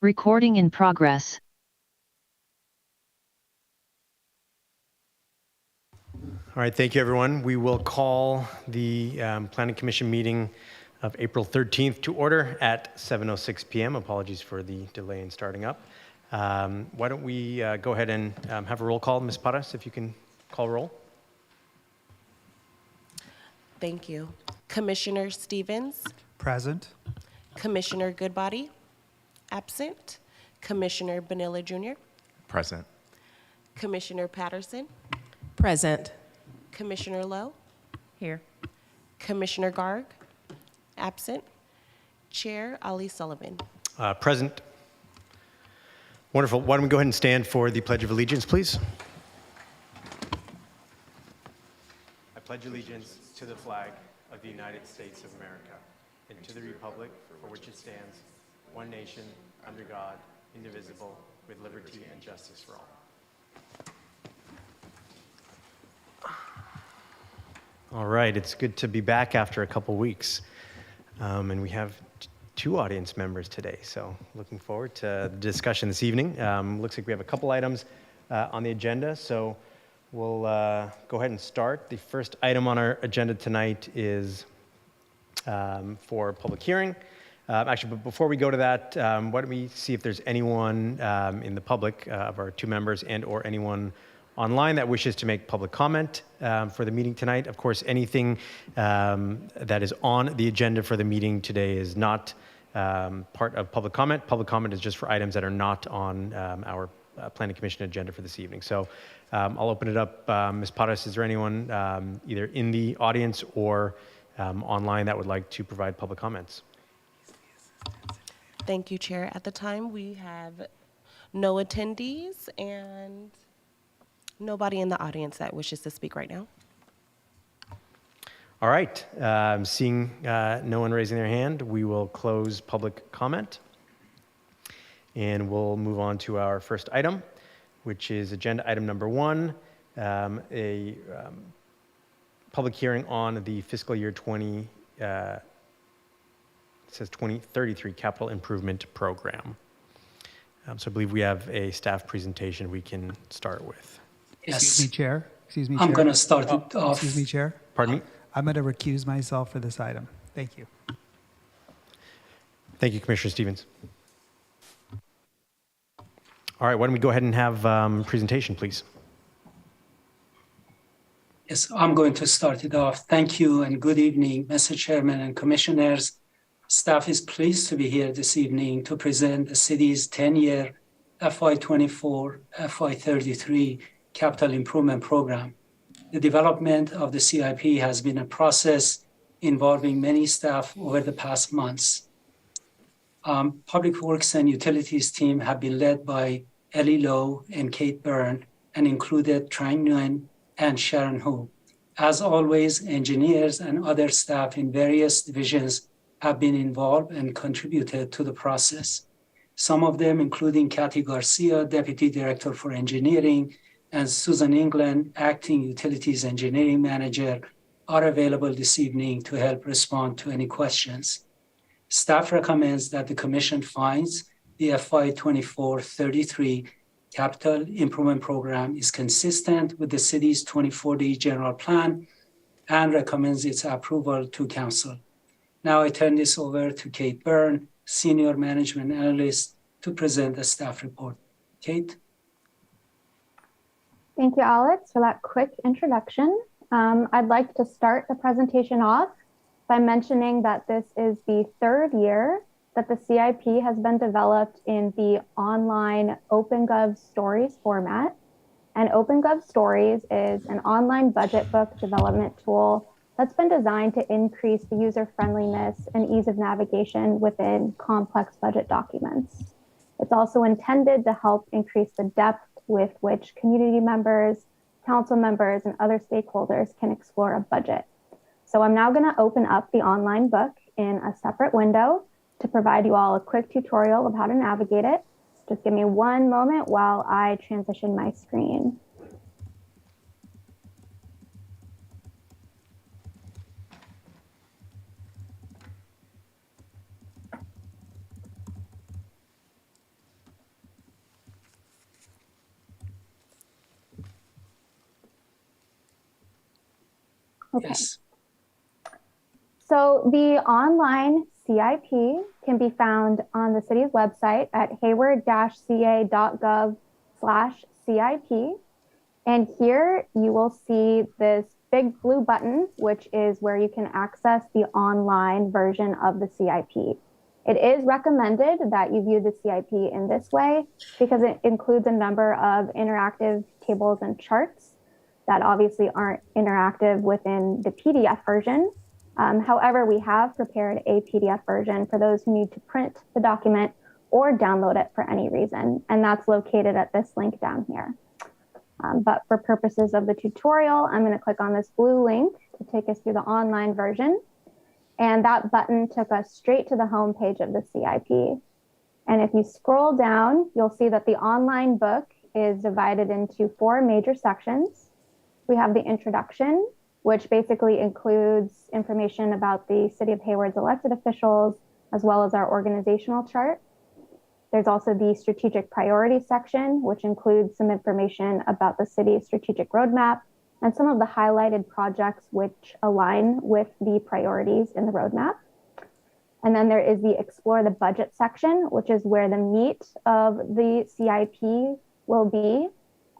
Recording in progress. All right, thank you, everyone. We will call the Planning Commission meeting of April 13th to order at 7:06 p.m. Apologies for the delay in starting up. Why don't we go ahead and have a roll call. Ms. Paras, if you can call roll. Thank you. Commissioner Stevens, Present. Commissioner Goodbody, absent. Commissioner Bonilla Jr., Present. Commissioner Patterson, Present. Commissioner Lowe, Here. Commissioner Garg, absent. Chair Ali Sullivan. Present. Wonderful. Why don't we go ahead and stand for the Pledge of Allegiance, please? I pledge allegiance to the flag of the United States of America and to the republic for which it stands, one nation, under God, indivisible, with liberty and justice for all. All right, it's good to be back after a couple weeks. And we have two audience members today, so looking forward to the discussion this evening. Looks like we have a couple items on the agenda, so we'll go ahead and start. The first item on our agenda tonight is for public hearing. Actually, but before we go to that, why don't we see if there's anyone in the public of our two members and or anyone online that wishes to make public comment for the meeting tonight. Of course, anything that is on the agenda for the meeting today is not part of public comment. Public comment is just for items that are not on our Planning Commission agenda for this evening. So I'll open it up. Ms. Paras, is there anyone either in the audience or online that would like to provide public comments? Thank you, Chair. At the time, we have no attendees and nobody in the audience that wishes to speak right now. All right, seeing no one raising their hand, we will close public comment. And we'll move on to our first item, which is agenda item number 1, a public hearing on the fiscal year 2033 capital improvement program. So I believe we have a staff presentation we can start with. Excuse Yes, me, Chair. Excuse me, I'm Chair. going to start it off. Excuse me, Chair. Pardon me? I'm going to recuse myself for this item. Thank you. Thank you, Commissioner Stevens. All right, why don't we go ahead and have presentation, please? Yes, I'm going to start it off. Thank you and good evening, Mr. Chairman and Commissioners. Staff is pleased to be here this evening to present the city's 10-year FY24-FY33 Capital Improvement Program. The development of the CIP has been a process involving many staff over the past months. Public Works and Utilities team have been led by Ellie Lowe and Kate Byrne and included Trang Nguyen and Sharon Hu. As always, engineers and other staff in various divisions have been involved and contributed to the process. Some of them, including Kathy Garcia, Deputy Director for Engineering, and Susan England, Acting Utilities Engineering Manager, are available this evening to help respond to any questions. Staff recommends that the Commission finds the FY24-33 Capital Improvement Program is consistent with the city's 2040 General Plan and recommends its approval to Council. Now I turn this over to Kate Byrne, Senior Management Analyst, to present the staff report. Kate? Thank you, Alex, for that quick introduction. I'd like to start the presentation off by mentioning that this is the third year that the CIP has been developed in the online OpenGov Stories format. And OpenGov Stories is an online budget book development tool that's been designed to increase the user-friendliness and ease of navigation within complex budget documents. It's also intended to help increase the depth with which community members, council members, and other stakeholders can explore a budget. So I'm now going to open up the online book in a separate window to provide you all a quick tutorial of how to navigate it. Just give me one moment while I transition my screen. Okay. Yes. So the online CIP can be found on the city's website at hayward-ca.gov/CIP. And here you will see this big blue button, which is where you can access the online version of the CIP. It is recommended that you view the CIP in this way because it includes a number of interactive tables and charts that obviously aren't interactive within the PDF version. However, we have prepared a PDF version for those who need to print the document or download it for any reason, and that's located at this link down here. But for purposes of the tutorial, I'm going to click on this blue link to take us through the online version. And that button took us straight to the home page of the CIP. And if you scroll down, you'll see that the online book is divided into 4 major sections. We have the introduction, which basically includes information about the City of Hayward's elected officials, as well as our organizational chart. There's also the strategic priorities section, which includes some information about the city's strategic roadmap and some of the highlighted projects which align with the priorities in the roadmap. And then there is the explore the budget section, which is where the meat of the CIP will be.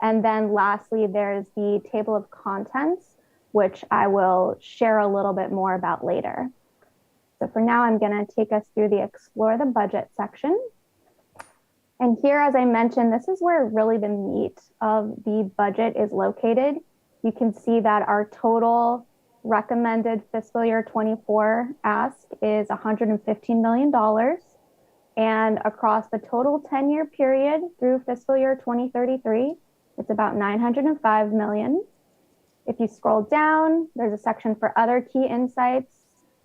And then lastly, there's the table of contents, which I will share a little bit more about later. So for now, I'm going to take us through the explore the budget section. And here, as I mentioned, this is where really the meat of the budget is located. You can see that our total recommended fiscal year 24 ask is $115 million. And across the total 10-year period through fiscal year 2033, it's about $905 million. If you scroll down, there's a section for other key insights,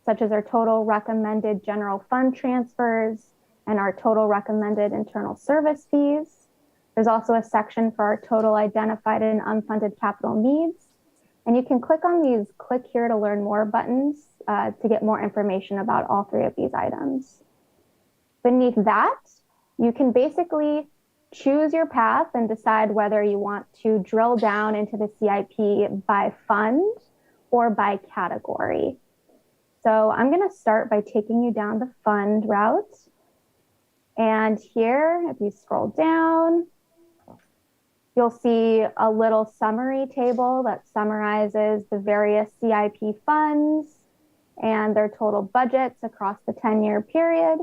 such as our total recommended general fund transfers and our total recommended internal service fees. There's also a section for our total identified and unfunded capital needs. And you can click on these click here to learn more buttons to get more information about all 3 of these items. Beneath that, you can basically choose your path and decide whether you want to drill down into the CIP by fund or by category. So I'm going to start by taking you down the fund route. And here, if you scroll down, you'll see a little summary table that summarizes the various CIP funds and their total budgets across the 10-year period.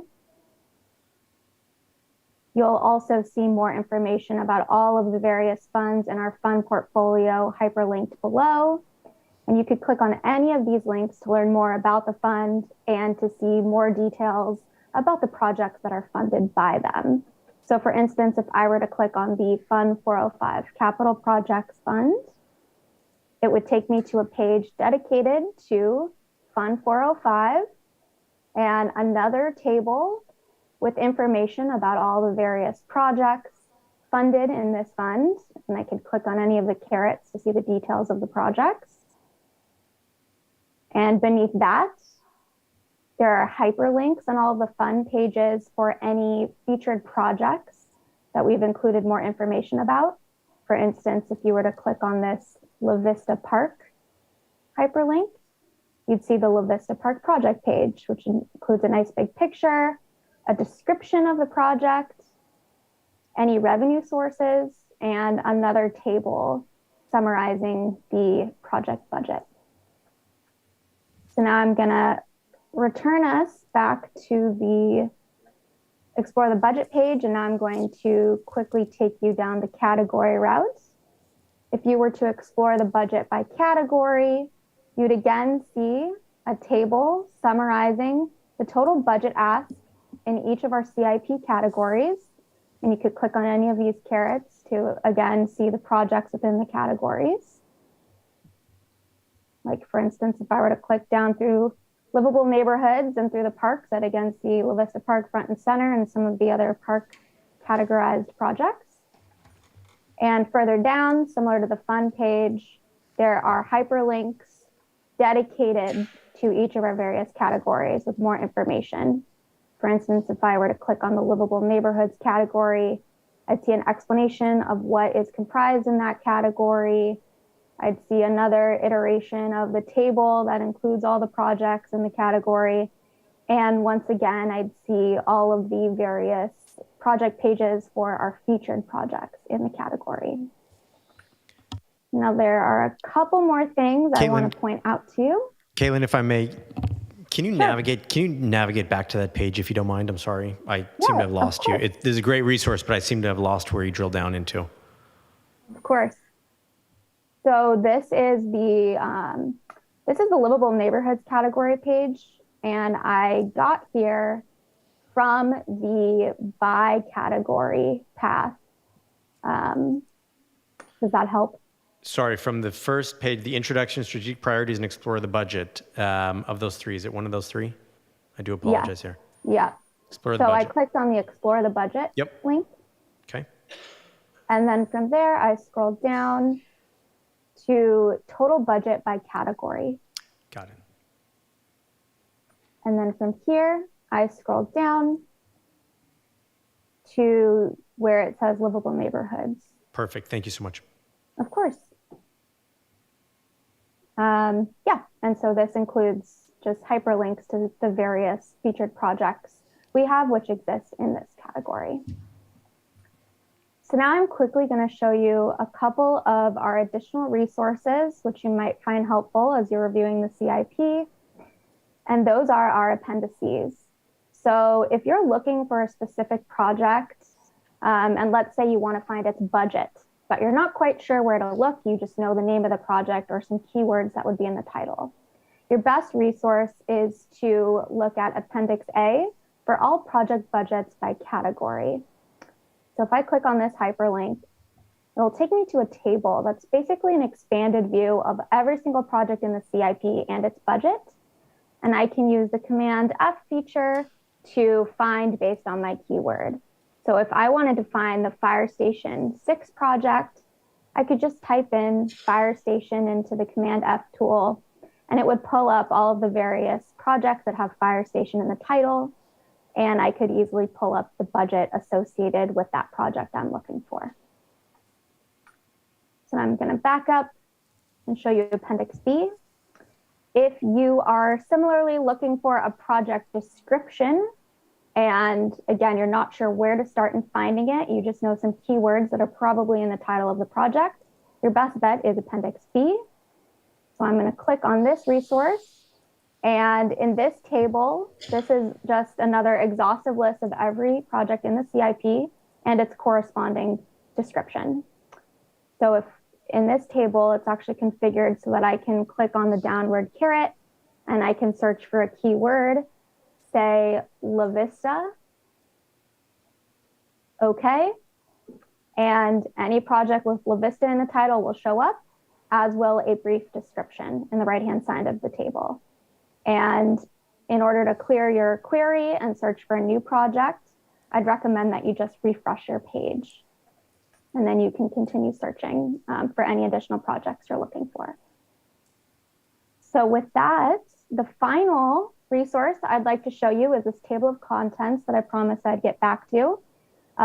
You'll also see more information about all of the various funds in our fund portfolio hyperlinked below. And you could click on any of these links to learn more about the fund and to see more details about the projects that are funded by them. So for instance, if I were to click on the Fund 405 Capital Projects Fund, it would take me to a page dedicated to Fund 405 and another table with information about all the various projects funded in this fund. And I could click on any of the carrots to see the details of the projects. And beneath that, there are hyperlinks on all of the fund pages for any featured projects that we've included more information about. For instance, if you were to click on this La Vista Park hyperlink, you'd see the La Vista Park project page, which includes a nice big picture, a description of the project, any revenue sources, and another table summarizing the project budget. So now I'm going to return us back to the explore the budget page, and now I'm going to quickly take you down the category route. If you were to explore the budget by category, you'd again see a table summarizing the total budget ask in each of our CIP categories. And you could click on any of these carrots to again see the projects within the categories. Like for instance, if I were to click down through livable neighborhoods and through the parks, I'd again see La Vista Park front and center and some of the other park categorized projects. And further down, similar to the fund page, there are hyperlinks dedicated to each of our various categories with more information. For instance, if I were to click on the livable neighborhoods category, I'd see an explanation of what is comprised in that category, I'd see another iteration of the table that includes all the projects in the category. And once again, I'd see all of the various project pages for our featured projects in the category. Now, there are a couple more things I want to point out to you. Caitlin, if I may, can you navigate back to that page if you don't mind? I'm sorry. I seem to have lost you. This is a great resource, but I seem to have lost where you drill down into. Of course. So this is the livable neighborhoods category page, and I got here from the by category path. Does that help? Sorry, from the first page, the introduction, strategic priorities, and explore the budget. Of those three, is it one of those three? I do apologize here. Yeah. Explore the So budget. I clicked on the explore the budget link. Okay. And then from there, I scrolled down to total budget by category. Got it. And then from here, I scrolled down to where it says livable neighborhoods. Perfect. Thank you so much. Of course. And so this includes just hyperlinks to the various featured projects we have, which exist in this category. So now I'm quickly going to show you a couple of our additional resources, which you might find helpful as you're reviewing the CIP. And those are our appendices. So if you're looking for a specific project, and let's say you want to find its budget, but you're not quite sure where to look, you just know the name of the project or some keywords that would be in the title. Your best resource is to look at Appendix A for all project budgets by category. So if I click on this hyperlink, it will take me to a table that's basically an expanded view of every single project in the CIP and its budget. And I can use the Command F feature to find based on my keyword. So if I wanted to find the Fire Station 6 project, I could just type in Fire Station into the Command F tool, and it would pull up all of the various projects that have Fire Station in the title, and I could easily pull up the budget associated with that project I'm looking for. So I'm going to back up and show you Appendix B. If you are similarly looking for a project description, and again, you're not sure where to start in finding it, you just know some keywords that are probably in the title of the project, your best bet is Appendix B. So I'm going to click on this resource. And in this table, this is just another exhaustive list of every project in the CIP and its corresponding description. So if in this table, it's actually configured so that I can click on the downward caret and I can search for a keyword, say La Vista. Okay. And any project with La Vista in the title will show up, as will a brief description in the right-hand side of the table. And in order to clear your query and search for a new project, I'd recommend that you just refresh your page. And then you can continue searching for any additional projects you're looking for. So with that, the final resource I'd like to show you is this table of contents that I promised I'd get back to.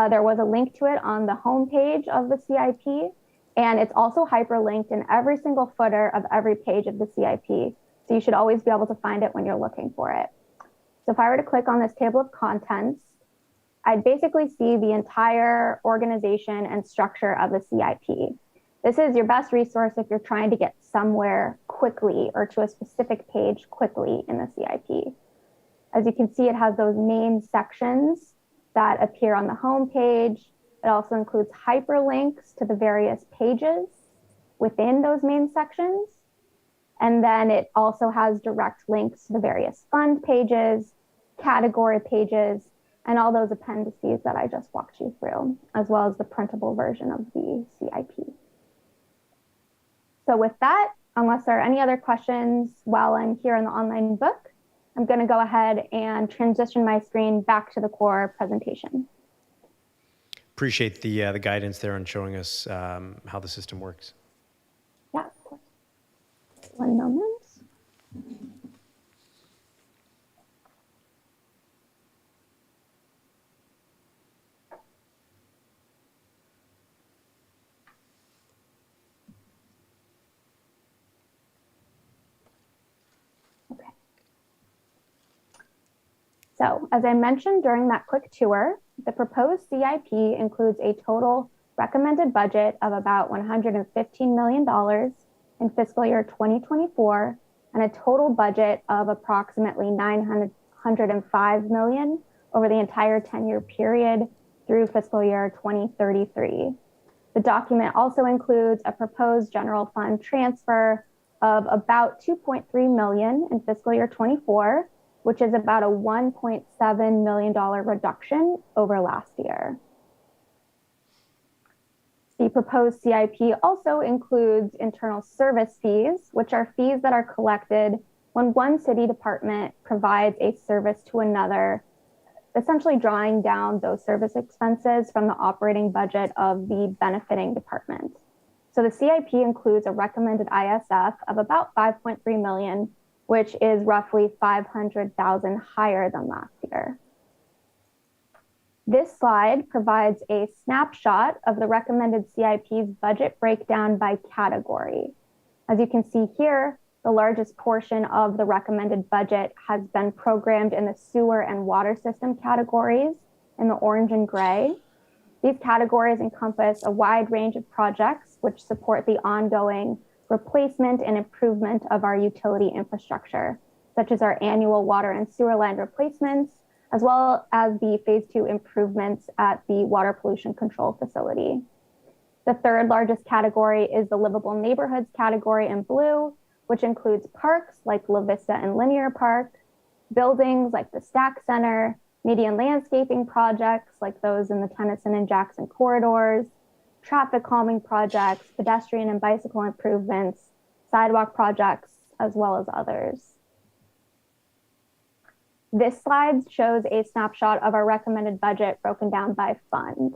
There was a link to it on the home page of the CIP, and it's also hyperlinked in every single footer of every page of the CIP. So you should always be able to find it when you're looking for it. So if I were to click on this table of contents, I'd basically see the entire organization and structure of the CIP. This is your best resource if you're trying to get somewhere quickly or to a specific page quickly in the CIP. As you can see, it has those main sections that appear on the home page. It also includes hyperlinks to the various pages within those main sections. And then it also has direct links to the various fund pages, category pages, and all those appendices that I just walked you through, as well as the printable version of the CIP. So with that, unless there are any other questions while I'm here in the online book, I'm going to go ahead and transition my screen back to the core presentation. Appreciate the guidance there on showing us how the system works. Yeah, of course. One moment. So, as I mentioned during that quick tour, the proposed CIP includes a total recommended budget of about $115 million in fiscal year 2024 and a total budget of approximately $905 million over the entire 10-year period through fiscal year 2033. The document also includes a proposed general fund transfer of about $2.3 million in fiscal year 24, which is about a $1.7 million reduction over last year. The proposed CIP also includes internal service fees, which are fees that are collected when one city department provides a service to another, essentially drawing down those service expenses from the operating budget of the benefiting department. So the CIP includes a recommended ISF of about $5.3 million, which is roughly $500,000 higher than last year. This slide provides a snapshot of the recommended CIP's budget breakdown by category. As you can see here, the largest portion of the recommended budget has been programmed in the sewer and water system categories in the orange and gray. These categories encompass a wide range of projects which support the ongoing replacement and improvement of our utility infrastructure, such as our annual water and sewer line replacements, as well as the phase 2 improvements at the water pollution control facility. The third largest category is the livable neighborhoods category in blue, which includes parks like La Vista and Linear Park, buildings like the Stack Center, median landscaping projects like those in the Tennyson and Jackson corridors, traffic calming projects, pedestrian and bicycle improvements, sidewalk projects, as well as others. This slide shows a snapshot of our recommended budget broken down by fund.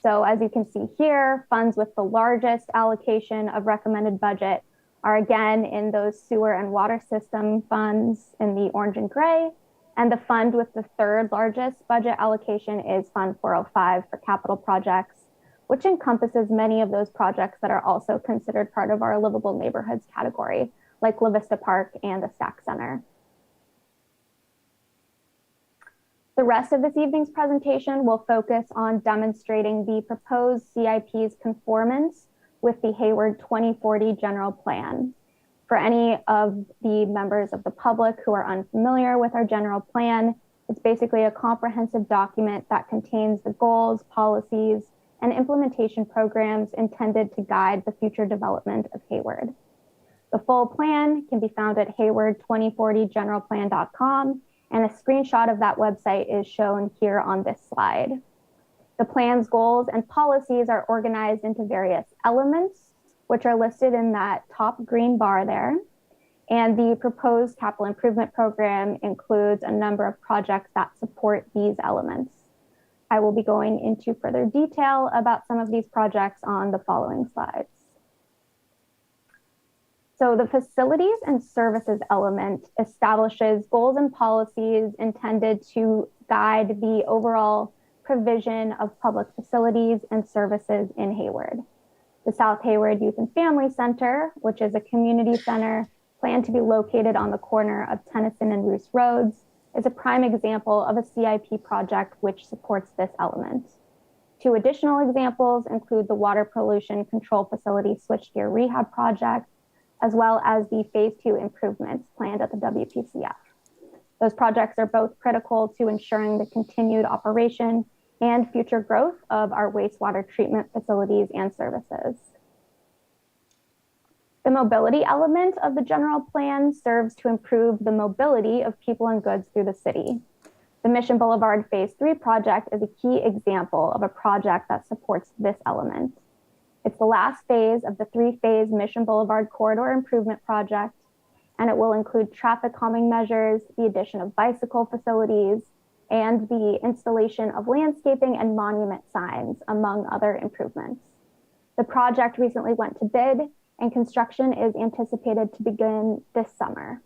So as you can see here, funds with the largest allocation of recommended budget are again in those sewer and water system funds in the orange and gray. And the fund with the third largest budget allocation is Fund 405 for capital projects, which encompasses many of those projects that are also considered part of our livable neighborhoods category, like La Vista Park and the Stack Center. The rest of this evening's presentation will focus on demonstrating the proposed CIP's conformance with the Hayward 2040 General Plan. For any of the members of the public who are unfamiliar with our general plan, it's basically a comprehensive document that contains the goals, policies, and implementation programs intended to guide the future development of Hayward. The full plan can be found at hayward2040generalplan.com, and a screenshot of that website is shown here on this slide. The plan's goals and policies are organized into various elements, which are listed in that top green bar there. And the proposed capital improvement program includes a number of projects that support these elements. I will be going into further detail about some of these projects on the following slides. So the facilities and services element establishes goals and policies intended to guide the overall provision of public facilities and services in Hayward. The South Hayward Youth and Family Center, which is a community center planned to be located on the corner of Tennyson and Roos Roads, is a prime example of a CIP project which supports this element. Two additional examples include the Water Pollution Control Facility Switchgear Rehab Project, as well as the Phase 2 improvements planned at the WPCF. Those projects are both critical to ensuring the continued operation and future growth of our wastewater treatment facilities and services. The mobility element of the general plan serves to improve the mobility of people and goods through the city. The Mission Boulevard Phase 3 project is a key example of a project that supports this element. It's the last phase of the 3-phase Mission Boulevard Corridor Improvement Project, and it will include traffic calming measures, the addition of bicycle facilities, and the installation of landscaping and monument signs, among other improvements. The project recently went to bid, and construction is anticipated to begin this summer.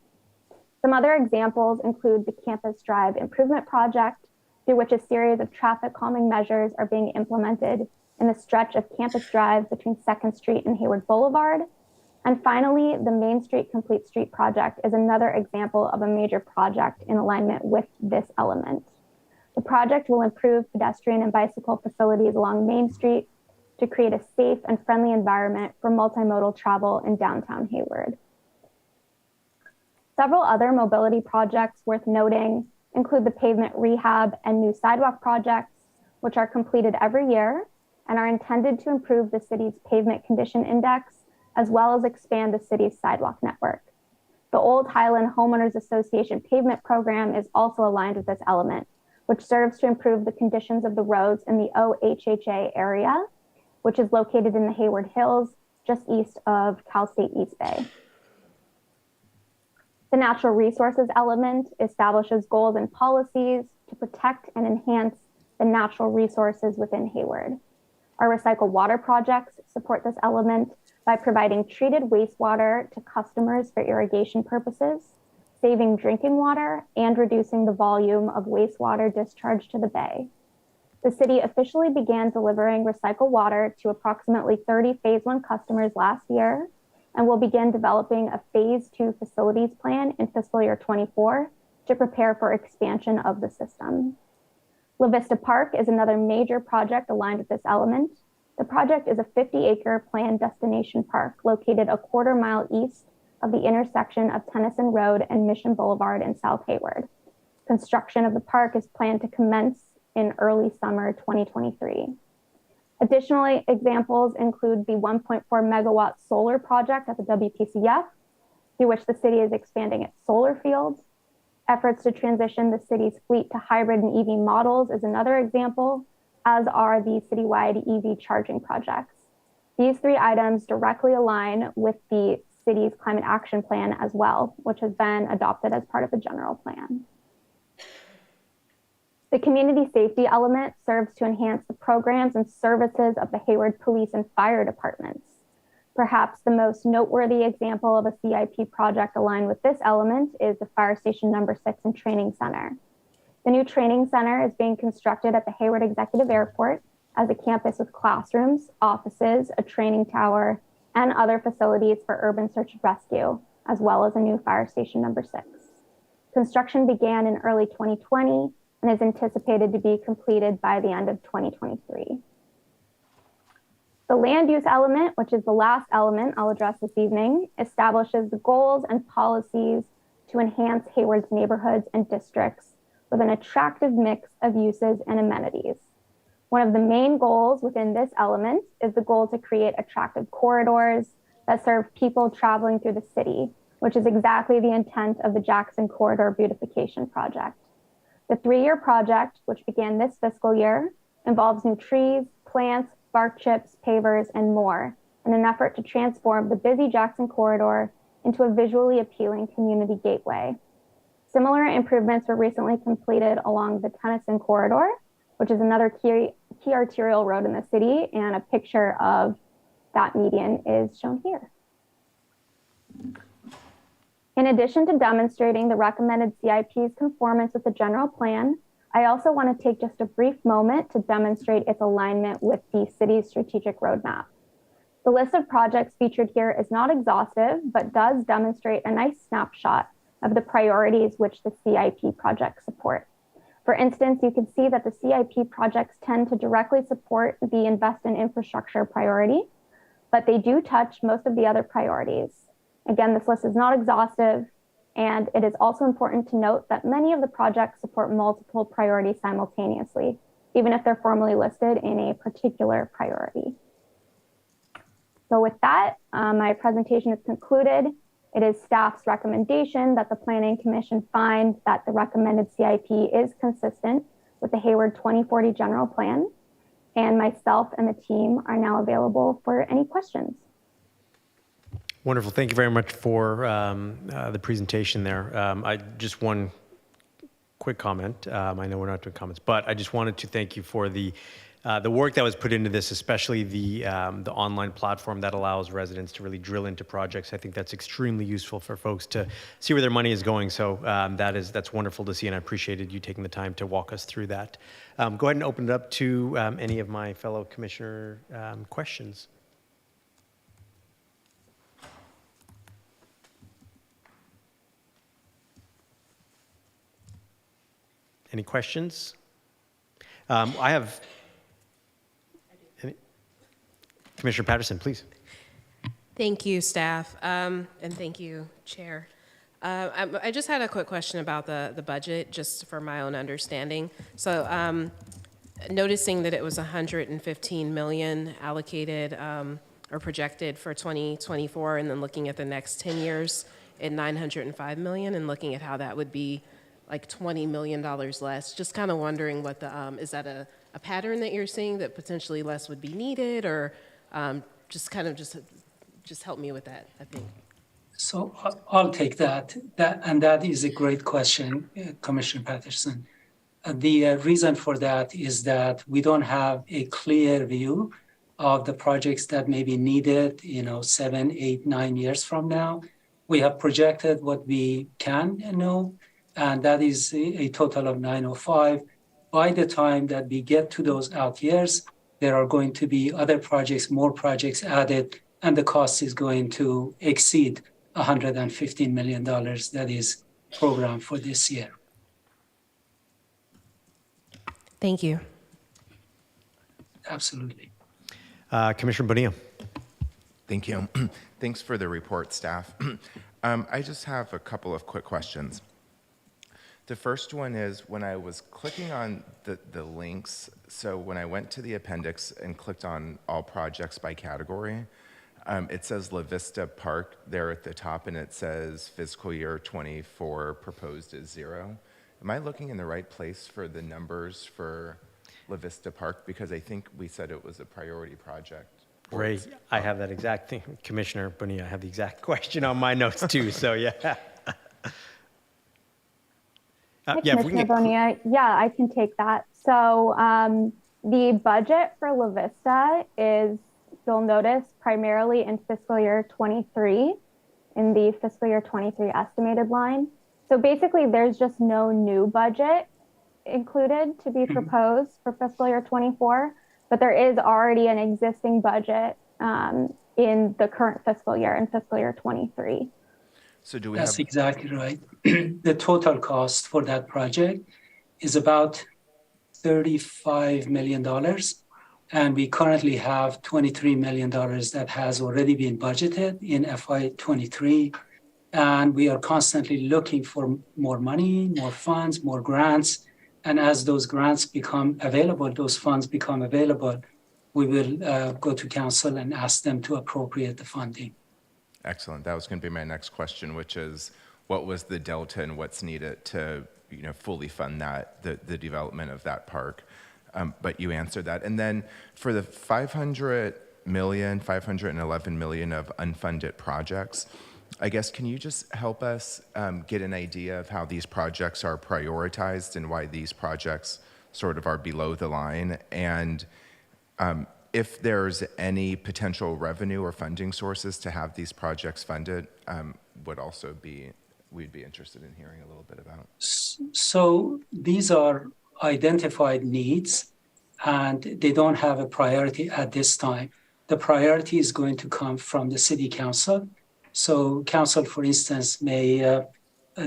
Some other examples include the Campus Drive Improvement Project, through which a series of traffic calming measures are being implemented in the stretch of Campus Drive between 2nd Street and Hayward Boulevard, And finally, the Main Street Complete Street project is another example of a major project in alignment with this element. The project will improve pedestrian and bicycle facilities along Main Street to create a safe and friendly environment for multimodal travel in downtown Hayward. Several other mobility projects worth noting include the pavement rehab and new sidewalk projects, which are completed every year and are intended to improve the city's pavement condition index, as well as expand the city's sidewalk network. The Old Highland Homeowners Association pavement program is also aligned with this element, which serves to improve the conditions of the roads in the OHHA area, which is located in the Hayward Hills, just east of Cal State East Bay. The natural resources element establishes goals and policies to protect and enhance the natural resources within Hayward. Our recycle water projects support this element by providing treated wastewater to customers for irrigation purposes, saving drinking water, and reducing the volume of wastewater discharged to the bay. The city officially began delivering recycled water to approximately 30 Phase 1 customers last year, and will begin developing a Phase 2 facilities plan in fiscal year 24 to prepare for expansion of the system. La Vista Park is another major project aligned with this element. The project is a 50-acre planned destination park located a quarter-mile east of the intersection of Tennyson Road and Mission Boulevard in South Hayward. Construction of the park is planned to commence in early summer 2023. Additionally, examples include the 1.4 megawatt solar project at the WPCF, through which the city is expanding its solar fields. Efforts to transition the city's fleet to hybrid and EV models is another example, as are the citywide EV charging projects. These three items directly align with the city's climate action plan as well, which has been adopted as part of the general plan. The community safety element serves to enhance the programs and services of the Hayward Police and Fire Departments. Perhaps the most noteworthy example of a CIP project aligned with this element is the Fire Station number 6 and Training Center. The new training center is being constructed at the Hayward Executive Airport as a campus with classrooms, offices, a training tower, and other facilities for urban search and rescue, as well as a new Fire Station number 6. Construction began in early 2020 and is anticipated to be completed by the end of 2023. The land use element, which is the last element I'll address this evening, establishes the goals and policies to enhance Hayward's neighborhoods and districts with an attractive mix of uses and amenities. One of the main goals within this element is the goal to create attractive corridors that serve people traveling through the city, which is exactly the intent of the Jackson Corridor Beautification Project. The 3-year project, which began this fiscal year, involves new trees, plants, bark chips, pavers, and more in an effort to transform the busy Jackson Corridor into a visually appealing community gateway. Similar improvements were recently completed along the Tennyson Corridor, which is another key arterial road in the city, and a picture of that median is shown here. In addition to demonstrating the recommended CIP's conformance with the general plan, I also want to take just a brief moment to demonstrate its alignment with the city's strategic roadmap. The list of projects featured here is not exhaustive, but does demonstrate a nice snapshot of the priorities which the CIP projects support. For instance, you can see that the CIP projects tend to directly support the invest in infrastructure priority, but they do touch most of the other priorities. Again, this list is not exhaustive, and it is also important to note that many of the projects support multiple priorities simultaneously, even if they're formally listed in a particular priority. So with that, my presentation is concluded. It is staff's recommendation that the Planning Commission find that the recommended CIP is consistent with the Hayward 2040 General Plan, and myself and the team are now available for any questions. Wonderful. Thank you very much for the presentation there. I just one quick comment. I know we're not doing comments, but I just wanted to thank you for the work that was put into this, especially the online platform that allows residents to really drill into projects. I think that's extremely useful for folks to see where their money is going. So that's wonderful to see, and I appreciated you taking the time to walk us through that. Go ahead and open it up to any of my fellow commissioner questions. Any questions? I have Commissioner Patterson, please. Thank you, staff, and thank you, Chair. I just had a quick question about the budget, just for my own understanding. So noticing that it was 115 million allocated or projected for 2024, and then looking at the next 10 years at 905 million, and looking at how that would be like $20 million less. Just kind of wondering what the, is that a pattern that you're seeing that potentially less would be needed, or just help me with that, I think. So I'll take that. That is a great question, Commissioner Patterson. The reason for that is that we don't have a clear view of the projects that may be needed, 7, 8, 9 years from now. We have projected what we can know, and that is a total of 905. By the time that we get to those out years, there are going to be other projects, more projects added, and the cost is going to exceed $115 million that is programmed for this year. Thank you. Absolutely. Commissioner Bonilla. Thank you. Thanks for the report, staff. I just have a couple of quick questions. The first one is when I was clicking on the links, so when I went to the appendix and clicked on all projects by category, it says La Vista Park there at the top, and it says fiscal year 24 proposed is 0. Am I looking in the right place for the numbers for La Vista Park? Because I think we said it was a priority project. Ray, I have that exact thing. Commissioner Bonilla, I have the exact question on my notes too, so yeah. Hi, Commissioner Bonilla. Yeah, I can take that. So the budget for La Vista is, you'll notice, primarily in fiscal year 23, in the fiscal year 23 estimated line. So basically, there's just no new budget included to be proposed for fiscal year 24, but there is already an existing budget in the current fiscal year, in fiscal year 23. So do we That's have... exactly right. The total cost for that project is about $35 million. And we currently have $23 million that has already been budgeted in FY23. And we are constantly looking for more money, more funds, more grants. And as those grants become available, those funds become available, we will go to council and ask them to appropriate the funding. Excellent. That was going to be my next question, which is what was the delta and what's needed to fully fund that, the development of that park? But you answered that. And then for the 511 million of unfunded projects, I guess, can you just help us get an idea of how these projects are prioritized and why these projects sort of are below the line? And if there's any potential revenue or funding sources to have these projects funded, we'd be interested in hearing a little bit about. So these are identified needs, and they don't have a priority at this time. The priority is going to come from the city council. So council, for instance, may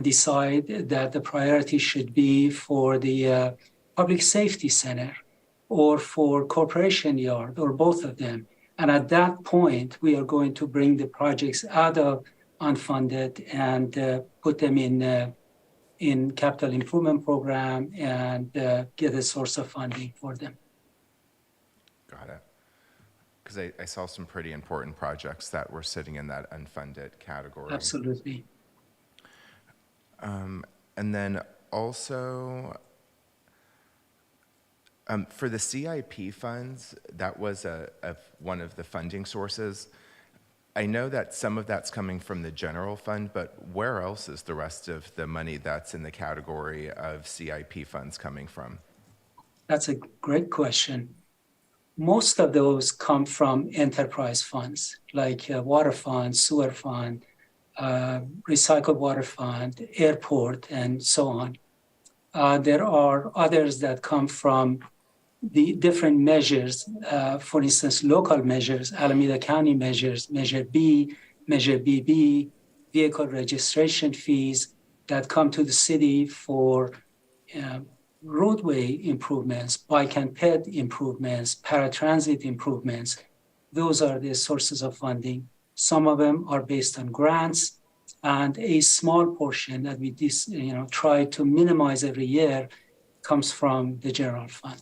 decide that the priority should be for the public safety center or for corporation yard, or both of them. And at that point, we are going to bring the projects out of unfunded and put them in capital improvement program and get a source of funding for them. Got it. Because I saw some pretty important projects that were sitting in that unfunded category. Absolutely. And then also, for the CIP funds, that was one of the funding sources. I know that some of that's coming from the general fund, but where else is the rest of the money that's in the category of CIP funds coming from? That's a great question. Most of those come from enterprise funds, like water fund, sewer fund, recycled water fund, airport, and so on. There are others that come from the different measures, for instance, local measures, Alameda County measures, Measure B, Measure BB, vehicle registration fees that come to the city for roadway improvements, bike and ped improvements, paratransit improvements. Those are the sources of funding. Some of them are based on grants, and a small portion that we try to minimize every year comes from the general fund.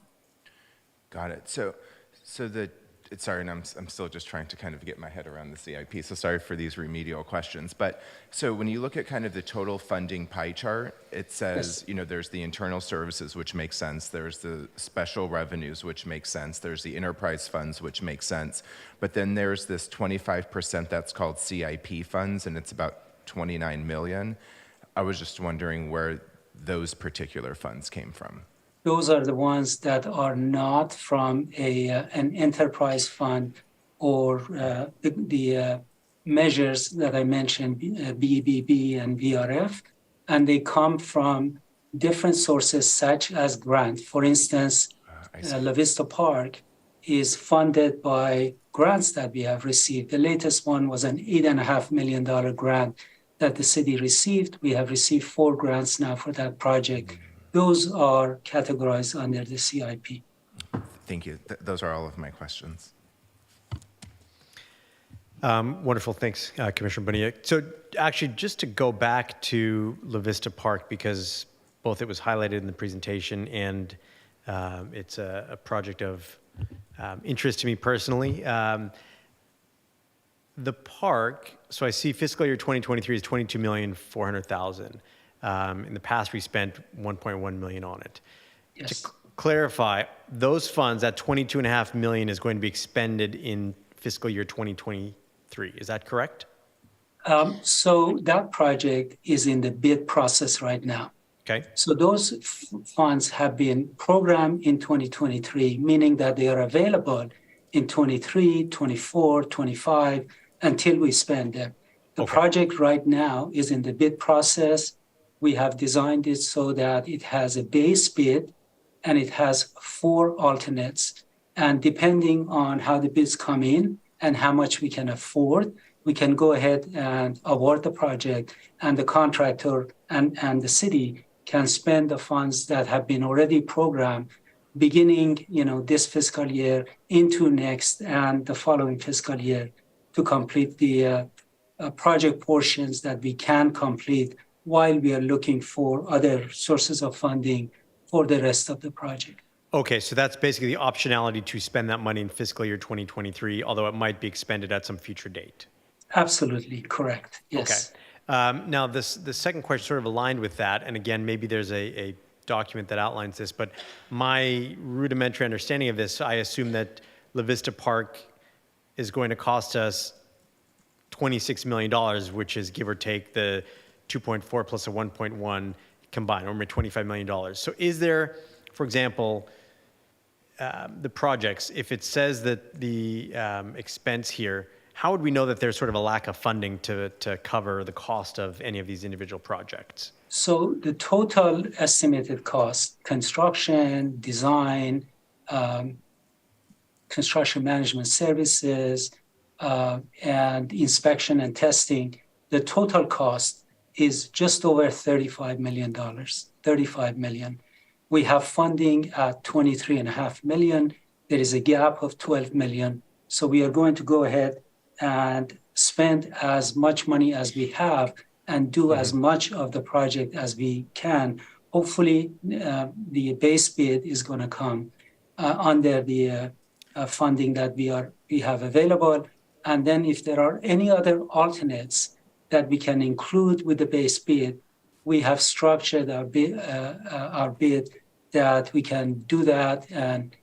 Got it. Sorry, and I'm still just trying to kind of get my head around the CIP, so sorry for these remedial questions. But so when you look at kind of the total funding pie chart, it says, Yes. there's the internal services, which makes sense. There's the special revenues, which makes sense. There's the enterprise funds, which makes sense. But then there's this 25% that's called CIP funds, and it's about 29 million. I was just wondering where those particular funds came from. Those are the ones that are not from an enterprise fund or the measures that I mentioned, BBB and VRF, and they come from different sources such as grant. For instance, La Vista Park is funded by grants that we have received. The latest one was an $8.5 million grant that the city received. We have received 4 grants now for that project. Those are categorized under the CIP. Thank you. Those are all of my questions. Wonderful. Thanks, Commissioner Bonilla. So actually, just to go back to La Vista Park, because both it was highlighted in the presentation and it's a project of interest to me personally. The park, so I see fiscal year 2023 is $22,400,000. In the past, we spent $1.1 million on it. Yes. To clarify, those funds, that $22.5 million is going to be expended in fiscal year 2023. Is that correct? So that project is in the bid process right now. Okay. So those funds have been programmed in 2023, meaning that they are available in 23, 24, 25, until we spend them. The project right now is in the bid process. We have designed it so that it has a base bid and it has 4 alternates. And depending on how the bids come in and how much we can afford, we can go ahead and award the project, and the contractor and the city can spend the funds that have been already programmed beginning this fiscal year into next and the following fiscal year to complete the project portions that we can complete while we are looking for other sources of funding for the rest of the project. Okay, so that's basically the optionality to spend that money in fiscal year 2023, although it might be expended at some future date. Absolutely correct. Yes. Okay. Now, the second question sort of aligned with that, and again, maybe there's a document that outlines this, but my rudimentary understanding of this, I assume that La Vista Park is going to cost us $26 million, which is give or take the 2.4 plus a 1.1 combined, or $25 million. So is there, for example, the projects, if it says that the expense here, how would we know that there's sort of a lack of funding to cover the cost of any of these individual projects? So the total estimated cost, construction, design, construction management services, and inspection and testing, the total cost is just over $35 million, $35 million. We have funding at $23.5 million. There is a gap of $12 million. So we are going to go ahead and spend as much money as we have and do as much of the project as we can. Hopefully, the base bid is going to come under the funding that we have available. And then if there are any other alternates that we can include with the base bid, we have structured our bid that we can do that. And,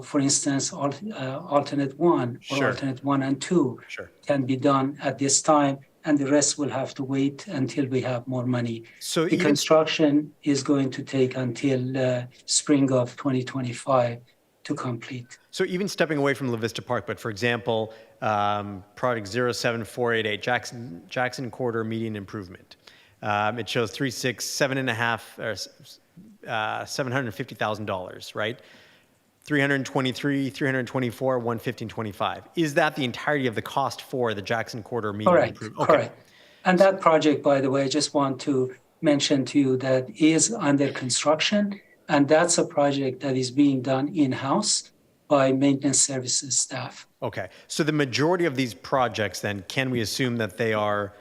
for instance, alternate 1 or alternate 1 and 2 can be done at this time, and the rest will have to wait until we have more money. So the construction is going to take until spring of 2025 to complete. So even stepping away from La Vista Park, but for example, project 07488, Jackson Corridor Median Improvement. It shows $750,000, right? 323, 324, 115.25. Is that the entirety of the cost for the Jackson Corridor Median Improvement? Okay. Correct. And that project, by the way, I just want to mention to you that is under construction. And that's a project that is being done in-house by maintenance services staff. Okay. So the majority of these projects, then, can we assume that they are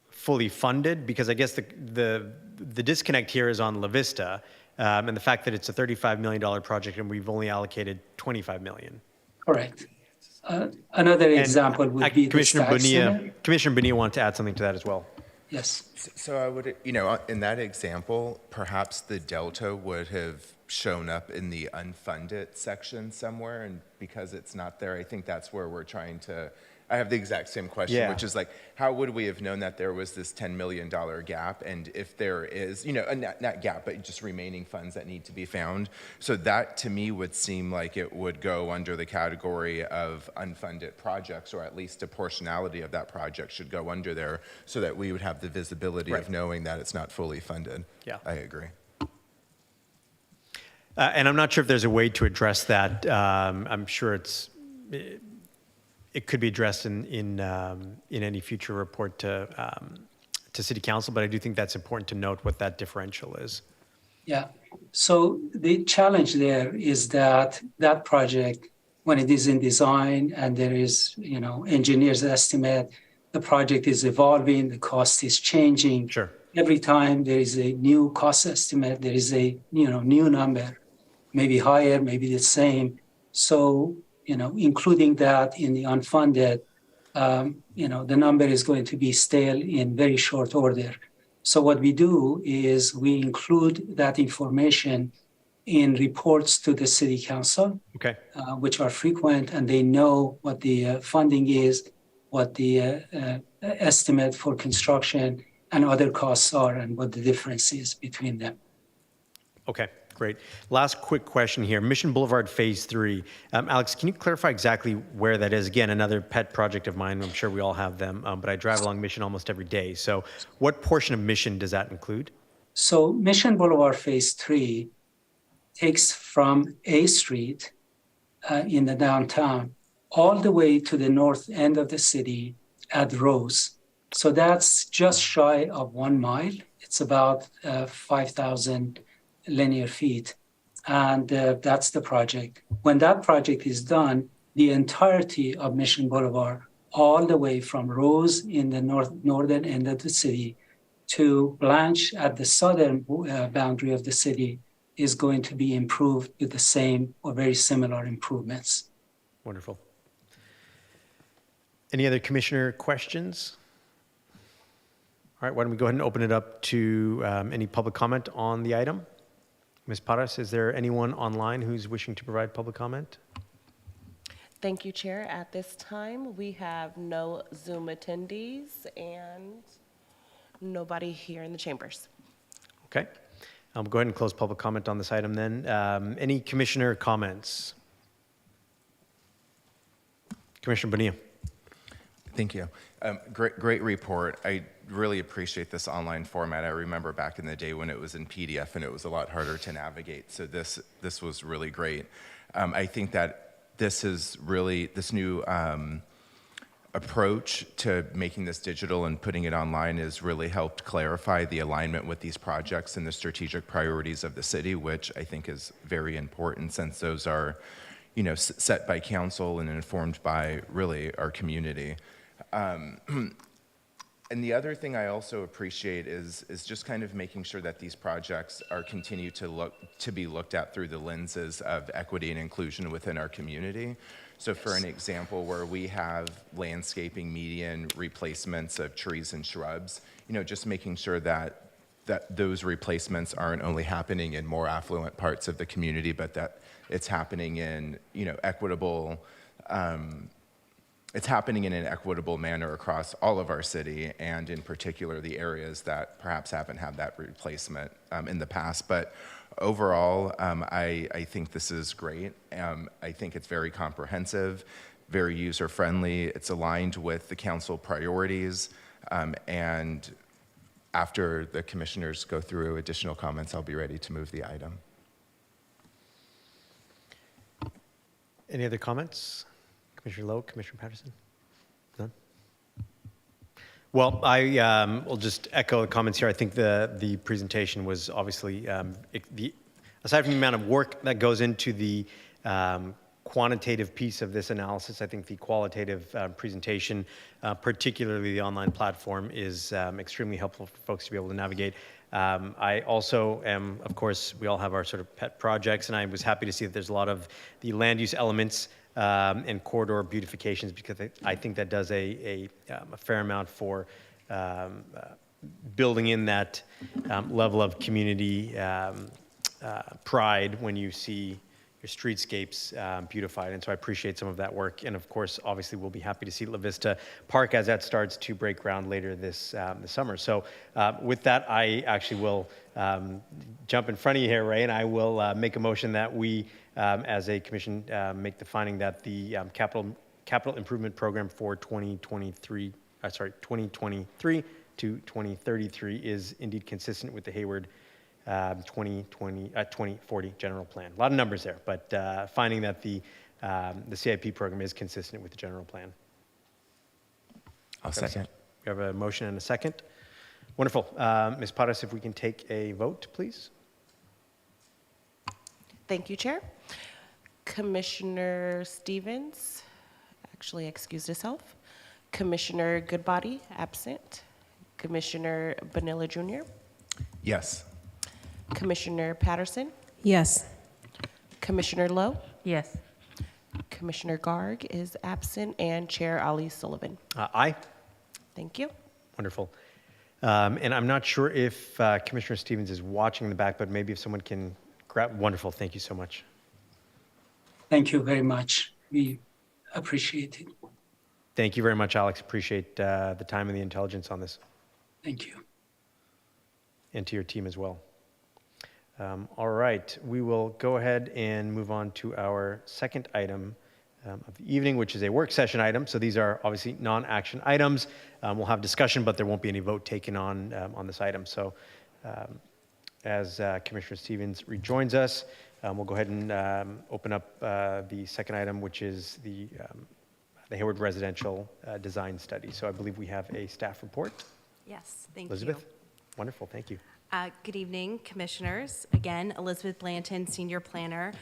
fully funded? Because I guess the disconnect here is on La Vista, and the fact that it's a $35 million project and we've only allocated $25 million. Correct. Another example would be the Commissioner Stack Center. Bonilla. Commissioner Bonilla wanted to add something to that as well. Yes. So I would, you know, in that example, perhaps the delta would have shown up in the unfunded section somewhere, and because it's not there, I think that's where we're trying to, I have the exact same question, Yeah. which is like, how would we have known that there was this $10 million gap? And if there is, you know, not gap, but just remaining funds that need to be found. So that to me would seem like it would go under the category of unfunded projects, or at least a portionality of that project should go under there so that we would have the visibility Right. of knowing that it's not fully funded. Yeah. I agree. And I'm not sure if there's a way to address that. I'm sure it could be addressed in any future report to City Council, but I do think that's important to note what that differential is. Yeah. So the challenge there is that that project, when it is in design and there is, you know, engineer's estimate, the project is evolving, the cost is changing. Sure. Every time there is a new cost estimate, there is a, you know, new number, maybe higher, maybe the same. So, you know, including that in the unfunded, you know, the number is going to be stale in very short order. So what we do is we include that information in reports to the City Council, Okay. which are frequent, and they know what the funding is, what the estimate for construction and other costs are, and what the difference is between them. Okay, great. Last quick question here. Mission Boulevard Phase 3. Alex, can you clarify exactly where that is? Again, another pet project of mine. I'm sure we all have them, but I drive along Mission almost every day. So what portion of Mission does that include? So Mission Boulevard Phase 3 takes from A Street in the downtown all the way to the north end of the city at Rose. So that's just shy of 1 mile. It's about 5,000 linear feet. And that's the project. When that project is done, the entirety of Mission Boulevard, all the way from Rose in the northern end of the city to Blanche at the southern boundary of the city, is going to be improved with the same or very similar improvements. Wonderful. Any other commissioner questions? All right, why don't we go ahead and open it up to any public comment on the item? Ms. Paras, is there anyone online who's wishing to provide public comment? Thank you, Chair. At this time, we have no Zoom attendees and nobody here in the chambers. Okay. I'll go ahead and close public comment on this item then. Any commissioner comments? Commissioner Bonilla. Thank you. Great report. I really appreciate this online format. I remember back in the day when it was in PDF and it was a lot harder to navigate. So this was really great. I think that this new approach to making this digital and putting it online has really helped clarify the alignment with these projects and the strategic priorities of the city, which I think is very important since those are, you know, set by council and informed by really our community. And the other thing I also appreciate is just kind of making sure that these projects are continue to be looked at through the lenses of equity and inclusion within our community. So for an example, where we have landscaping median replacements of trees and shrubs, you know, just making sure that those replacements aren't only happening in more affluent parts of the community, but that it's happening in, you know, equitable, it's happening in an equitable manner across all of our city, and in particular the areas that perhaps haven't had that replacement in the past. But overall, I think this is great. I think it's very comprehensive, very user-friendly. It's aligned with the council priorities. And after the commissioners go through additional comments, I'll be ready to move the item. Any other comments? Commissioner Lowe, Commissioner Patterson? None? Well, I will just echo the comments here. I think the presentation was obviously, aside from the amount of work that goes into the quantitative piece of this analysis, I think the qualitative presentation, particularly the online platform, is extremely helpful for folks to be able to navigate. I also am, of course, we all have our sort of pet projects, and I was happy to see that there's a lot of the land use elements and corridor beautifications, because I think that does a fair amount for building in that level of community pride when you see your streetscapes beautified. And so I appreciate some of that work. And of course, obviously, we'll be happy to see La Vista Park as that starts to break ground later this summer. So with that, I actually will jump in front of you here, Ray, and I will make a motion that we, as a commission, make the finding that the capital improvement program for 2023 to 2033 is indeed consistent with the Hayward 2040 general plan. A lot of numbers there, but finding that the CIP program is consistent with the general plan. I'll second. We have a motion and a second. Wonderful. Ms. Paras, if we can take a vote, please. Thank you, Chair. Commissioner Stevens actually excused herself. Commissioner Goodbody, absent. Commissioner Bonilla Jr., Yes. Commissioner Patterson, Yes. Commissioner Lowe, Yes. Commissioner Garg is absent, and Chair Ali Sullivan. Aye. Thank you. Wonderful. And I'm not sure if Commissioner Stevens is watching in the back, but maybe if someone can grab. Wonderful. Thank you so much. Thank you very much. We appreciate it. Thank you very much, Alex. Appreciate the time and the intelligence on this. Thank you. And to your team as well. All right, we will go ahead and move on to our second item of the evening, which is a work session item. So these are obviously non-action items. We'll have discussion, but there won't be any vote taken on this item. So as Commissioner Stevens rejoins us, we'll go ahead and open up the second item, which is the Hayward residential design study. So I believe we have a staff report. Yes, thank Elizabeth? you. Wonderful, thank you. Good evening, commissioners. Again, Elizabeth Blanton, senior planner.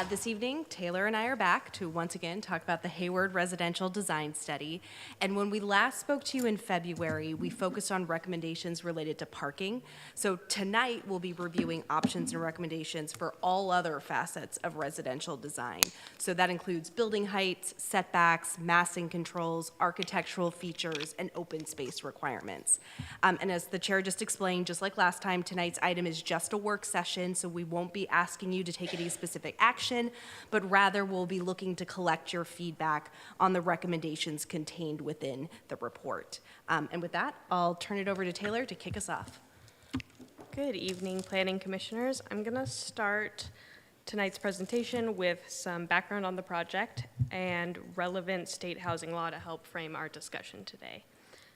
This evening, Taylor and I are back to once again talk about the Hayward Residential Design Study. And when we last spoke to you in February, we focused on recommendations related to parking. So tonight, we'll be reviewing options and recommendations for all other facets of residential design. So that includes building heights, setbacks, massing controls, architectural features, and open space requirements. And as the chair just explained, just like last time, tonight's item is just a work session, so we won't be asking you to take any specific action, but rather we'll be looking to collect your feedback on the recommendations contained within the report. And with that, I'll turn it over to Taylor to kick us off. Good evening, Planning Commissioners. I'm going to start tonight's presentation with some background on the project and relevant state housing law to help frame our discussion today.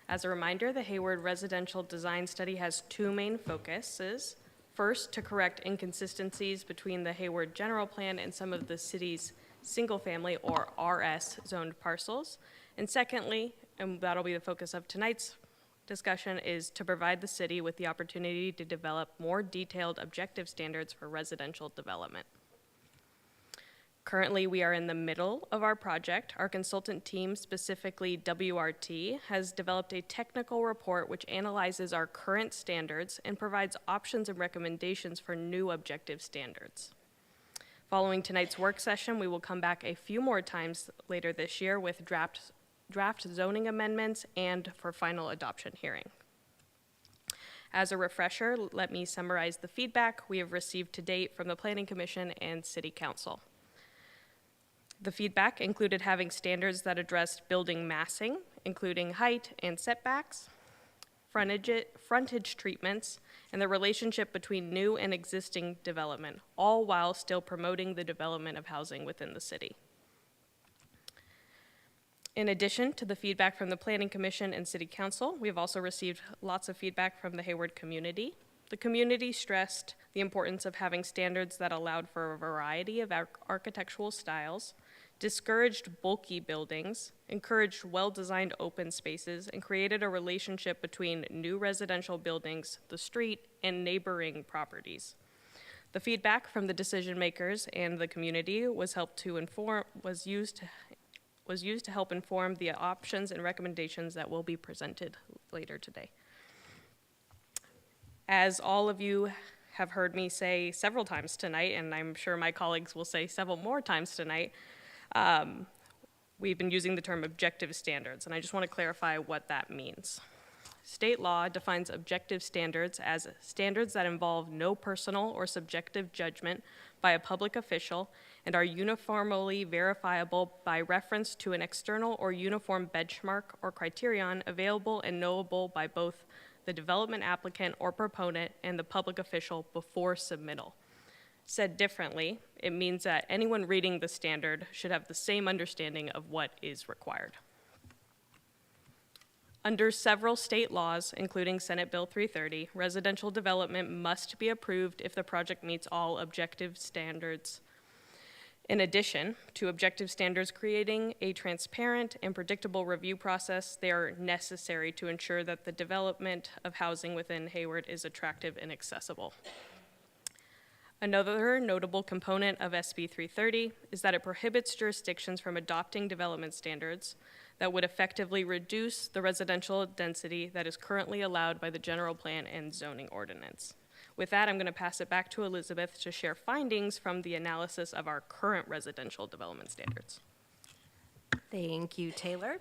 As a reminder, the Hayward Residential Design Study has two main focuses. First, to correct inconsistencies between the Hayward General Plan and some of the city's single-family or RS zoned parcels. And secondly, and that'll be the focus of tonight's discussion, is to provide the city with the opportunity to develop more detailed objective standards for residential development. Currently, we are in the middle of our project. Our consultant team, specifically WRT, has developed a technical report which analyzes our current standards and provides options and recommendations for new objective standards. Following tonight's work session, we will come back a few more times later this year with draft zoning amendments and for final adoption hearing. As a refresher, let me summarize the feedback we have received to date from the Planning Commission and City Council. The feedback included having standards that addressed building massing, including height and setbacks, frontage treatments, and the relationship between new and existing development, all while still promoting the development of housing within the city. In addition to the feedback from the Planning Commission and City Council, we have also received lots of feedback from the Hayward community. The community stressed the importance of having standards that allowed for a variety of architectural styles, discouraged bulky buildings, encouraged well-designed open spaces, and created a relationship between new residential buildings, the street, and neighboring properties. The feedback from the decision makers and the community was used to help inform the options and recommendations that will be presented later today. As all of you have heard me say several times tonight, and I'm sure my colleagues will say several more times tonight, we've been using the term objective standards, and I just want to clarify what that means. State law defines objective standards as standards that involve no personal or subjective judgment by a public official and are uniformly verifiable by reference to an external or uniform benchmark or criterion available and knowable by both the development applicant or proponent and the public official before submittal. Said differently, it means that anyone reading the standard should have the same understanding of what is required. Under several state laws, including Senate Bill 330, residential development must be approved if the project meets all objective standards. In addition to objective standards creating a transparent and predictable review process, they are necessary to ensure that the development of housing within Hayward is attractive and accessible. Another notable component of SB 330 is that it prohibits jurisdictions from adopting development standards that would effectively reduce the residential density that is currently allowed by the general plan and zoning ordinance. With that, I'm going to pass it back to Elizabeth to share findings from the analysis of our current residential development standards. Thank you, Taylor.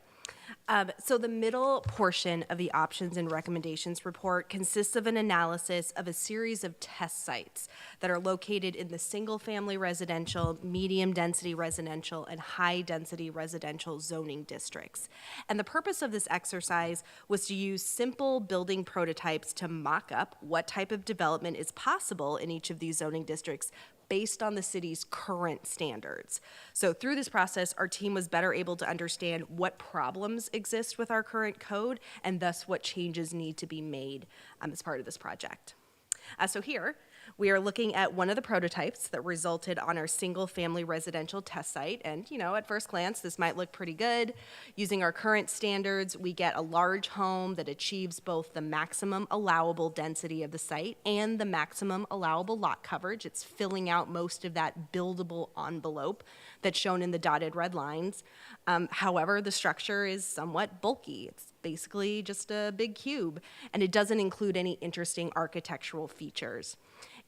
So the middle portion of the options and recommendations report consists of an analysis of a series of test sites that are located in the single-family residential, medium-density residential, and high-density residential zoning districts. And the purpose of this exercise was to use simple building prototypes to mock up what type of development is possible in each of these zoning districts based on the city's current standards. So through this process, our team was better able to understand what problems exist with our current code and thus what changes need to be made as part of this project. So here, we are looking at one of the prototypes that resulted on our single-family residential test site. And, you know, at first glance, this might look pretty good. Using our current standards, we get a large home that achieves both the maximum allowable density of the site and the maximum allowable lot coverage. It's filling out most of that buildable envelope that's shown in the dotted red lines. However, the structure is somewhat bulky. It's basically just a big cube, and it doesn't include any interesting architectural features.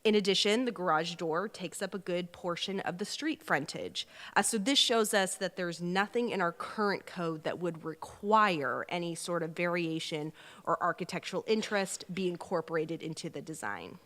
In addition, the garage door takes up a good portion of the street frontage. So this shows us that there's nothing in our current code that would require any sort of variation or architectural interest be incorporated into the design.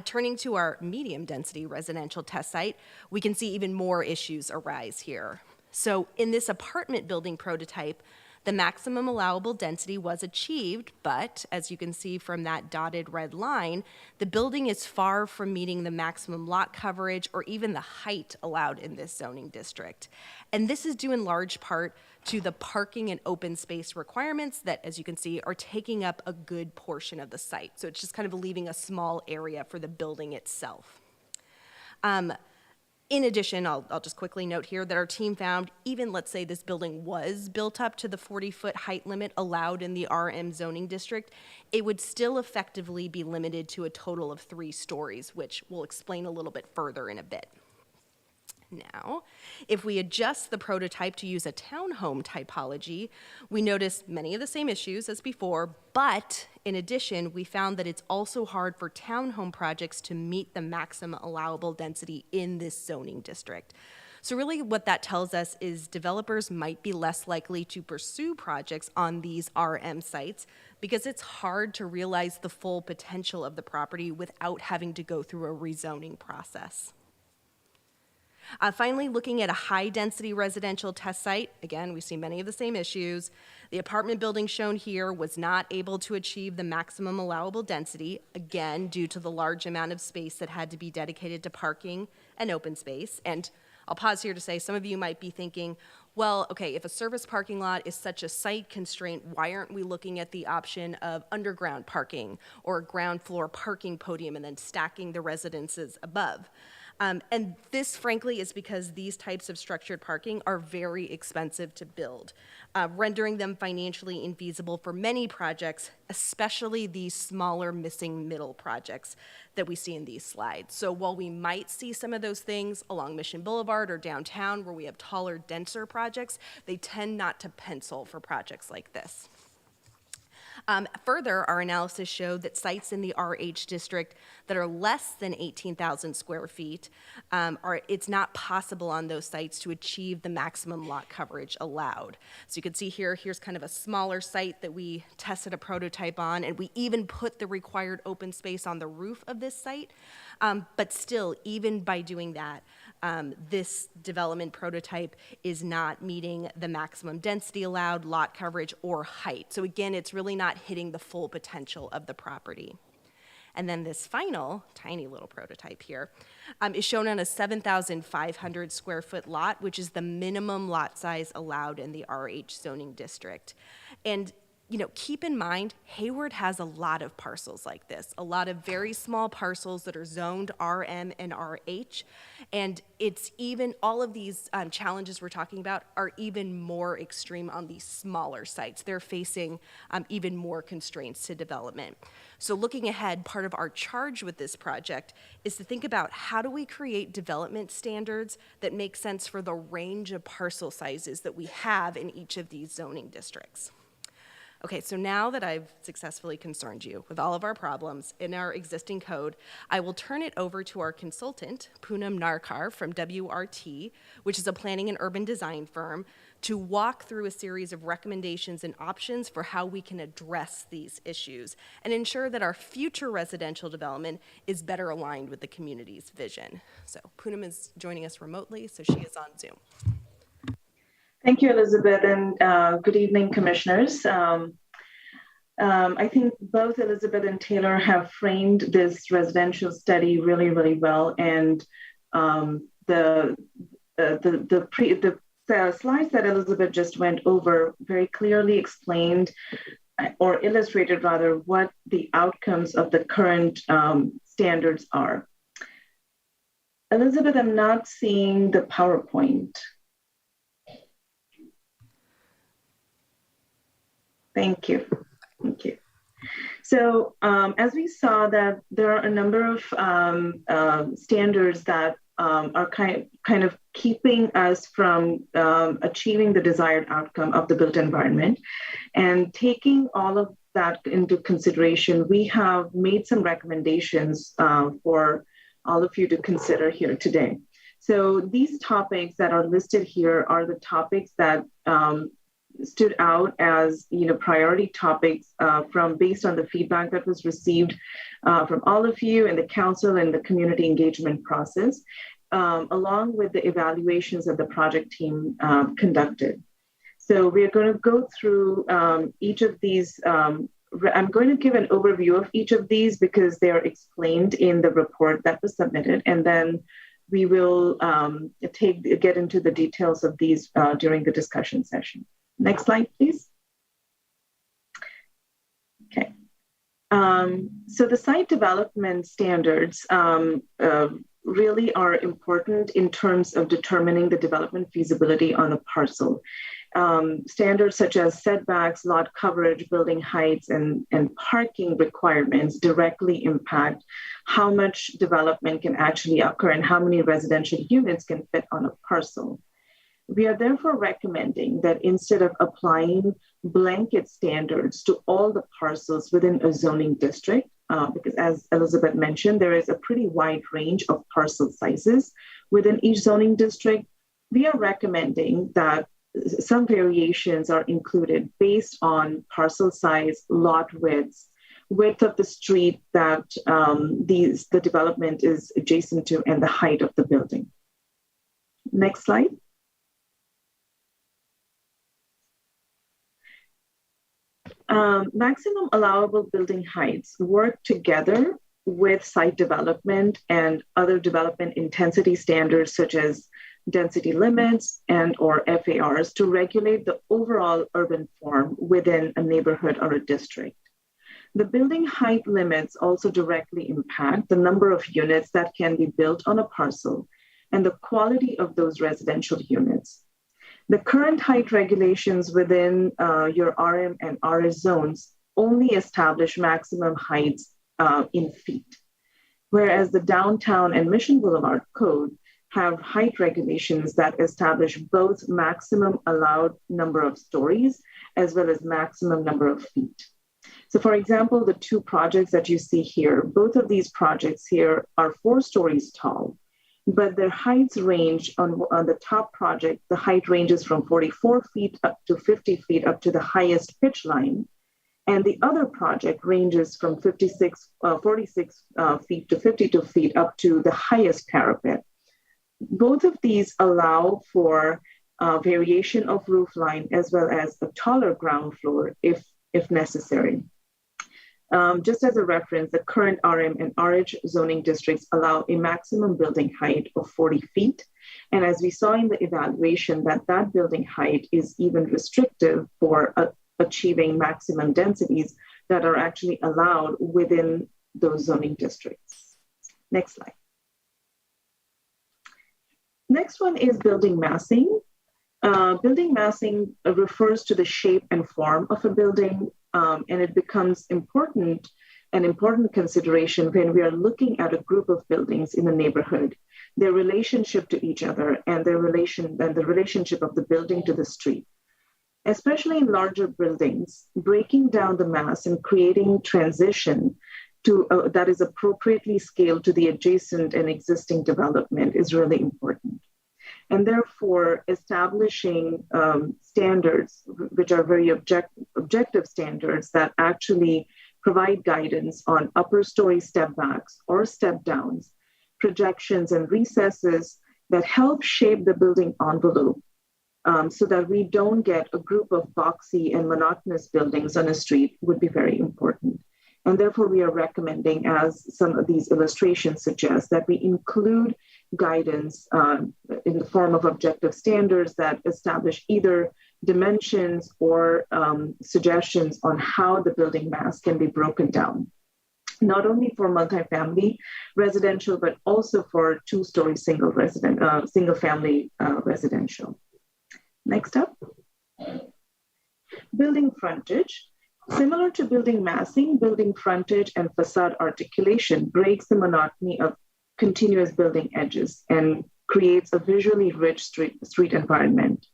Turning to our medium-density residential test site, we can see even more issues arise here. So in this apartment building prototype, the maximum allowable density was achieved, but as you can see from that dotted red line, the building is far from meeting the maximum lot coverage or even the height allowed in this zoning district. And this is due in large part to the parking and open space requirements that, as you can see, are taking up a good portion of the site. So it's just kind of leaving a small area for the building itself. In addition, I'll just quickly note here that our team found even, let's say this building was built up to the 40-foot height limit allowed in the RM zoning district, it would still effectively be limited to a total of 3 stories, which we'll explain a little bit further in a bit. Now, if we adjust the prototype to use a townhome typology, we notice many of the same issues as before, but in addition, we found that it's also hard for townhome projects to meet the maximum allowable density in this zoning district. So really what that tells us is developers might be less likely to pursue projects on these RM sites because it's hard to realize the full potential of the property without having to go through a rezoning process. Finally, looking at a high-density residential test site, again, we see many of the same issues. The apartment building shown here was not able to achieve the maximum allowable density, again, due to the large amount of space that had to be dedicated to parking and open space. And I'll pause here to say some of you might be thinking, well, okay, if a service parking lot is such a site constraint, why aren't we looking at the option of underground parking or a ground floor parking podium and then stacking the residences above? And this, frankly, is because these types of structured parking are very expensive to build, rendering them financially infeasible for many projects, especially these smaller missing middle projects that we see in these slides. So while we might see some of those things along Mission Boulevard or downtown where we have taller, denser projects, they tend not to pencil for projects like this. Further, our analysis showed that sites in the RH district that are less than 18,000 square feet, it's not possible on those sites to achieve the maximum lot coverage allowed. So you can see here, here's kind of a smaller site that we tested a prototype on, and we even put the required open space on the roof of this site. But still, even by doing that, this development prototype is not meeting the maximum density allowed, lot coverage, or height. So again, it's really not hitting the full potential of the property. And then this final tiny little prototype here is shown on a 7,500 square foot lot, which is the minimum lot size allowed in the RH zoning district. And keep in mind, Hayward has a lot of parcels like this, a lot of very small parcels that are zoned RM and RH. And it's even, all of these challenges we're talking about are even more extreme on these smaller sites. They're facing even more constraints to development. So looking ahead, part of our charge with this project is to think about how do we create development standards that make sense for the range of parcel sizes that we have in each of these zoning districts. Okay, so now that I've successfully concerned you with all of our problems in our existing code, I will turn it over to our consultant, Poonam Narkar from WRT, which is a planning and urban design firm, to walk through a series of recommendations and options for how we can address these issues and ensure that our future residential development is better aligned with the community's vision. So Poonam is joining us remotely, so she is on Zoom. Thank you, Elizabeth, and good evening, commissioners. I think both Elizabeth and Taylor have framed this residential study really, really well, and the slides that Elizabeth just went over very clearly explained or illustrated rather what the outcomes of the current standards are. Elizabeth, I'm not seeing the PowerPoint. Thank you. Thank you. So as we saw that there are a number of standards that are kind of keeping us from achieving the desired outcome of the built environment. And taking all of that into consideration, we have made some recommendations for all of you to consider here today. So these topics that are listed here are the topics that stood out as priority topics based on the feedback that was received from all of you in the council and the community engagement process, along with the evaluations that the project team conducted. So we are going to go through each of these. I'm going to give an overview of each of these because they are explained in the report that was submitted, and then we will get into the details of these during the discussion session. Next slide, please. Okay. So the site development standards really are important in terms of determining the development feasibility on a parcel. Standards such as setbacks, lot coverage, building heights, and parking requirements directly impact how much development can actually occur and how many residential units can fit on a parcel. We are therefore recommending that instead of applying blanket standards to all the parcels within a zoning district, because as Elizabeth mentioned, there is a pretty wide range of parcel sizes within each zoning district, we are recommending that some variations are included based on parcel size, lot widths, width of the street that the development is adjacent to, and the height of the building. Next slide. Maximum allowable building heights work together with site development and other development intensity standards such as density limits and or FARs to regulate the overall urban form within a neighborhood or a district. The building height limits also directly impact the number of units that can be built on a parcel and the quality of those residential units. The current height regulations within your RM and RS zones only establish maximum heights in feet, whereas the Downtown and Mission Boulevard Code have height regulations that establish both maximum allowed number of stories as well as maximum number of feet. So for example, the two projects that you see here, both of these projects here are 4 stories tall, but their heights range on the top project, the height ranges from 44 feet up to 50 feet up to the highest pitch line. And the other project ranges from 46 feet to 52 feet up to the highest parapet. Both of these allow for variation of roof line as well as a taller ground floor if necessary. Just as a reference, the current RM and RH zoning districts allow a maximum building height of 40 feet. And as we saw in the evaluation, that building height is even restrictive for achieving maximum densities that are actually allowed within those zoning districts. Next slide. Next one is building massing. Building massing refers to the shape and form of a building, and it becomes an important consideration when we are looking at a group of buildings in a neighborhood, their relationship to each other and the relationship of the building to the street. Especially in larger buildings, breaking down the mass and creating transition to that is appropriately scaled to the adjacent and existing development is really important. And therefore, establishing standards, which are very objective standards that actually provide guidance on upper story step backs or step downs, projections and recesses that help shape the building envelope so that we don't get a group of boxy and monotonous buildings on a street would be very important. And therefore, we are recommending, as some of these illustrations suggest, that we include guidance in the form of objective standards that establish either dimensions or suggestions on how the building mass can be broken down, not only for multifamily residential, but also for 2-story single family residential. Next up, building frontage. Similar to building massing, building frontage and facade articulation breaks the monotony of continuous building edges and creates a visually rich street environment.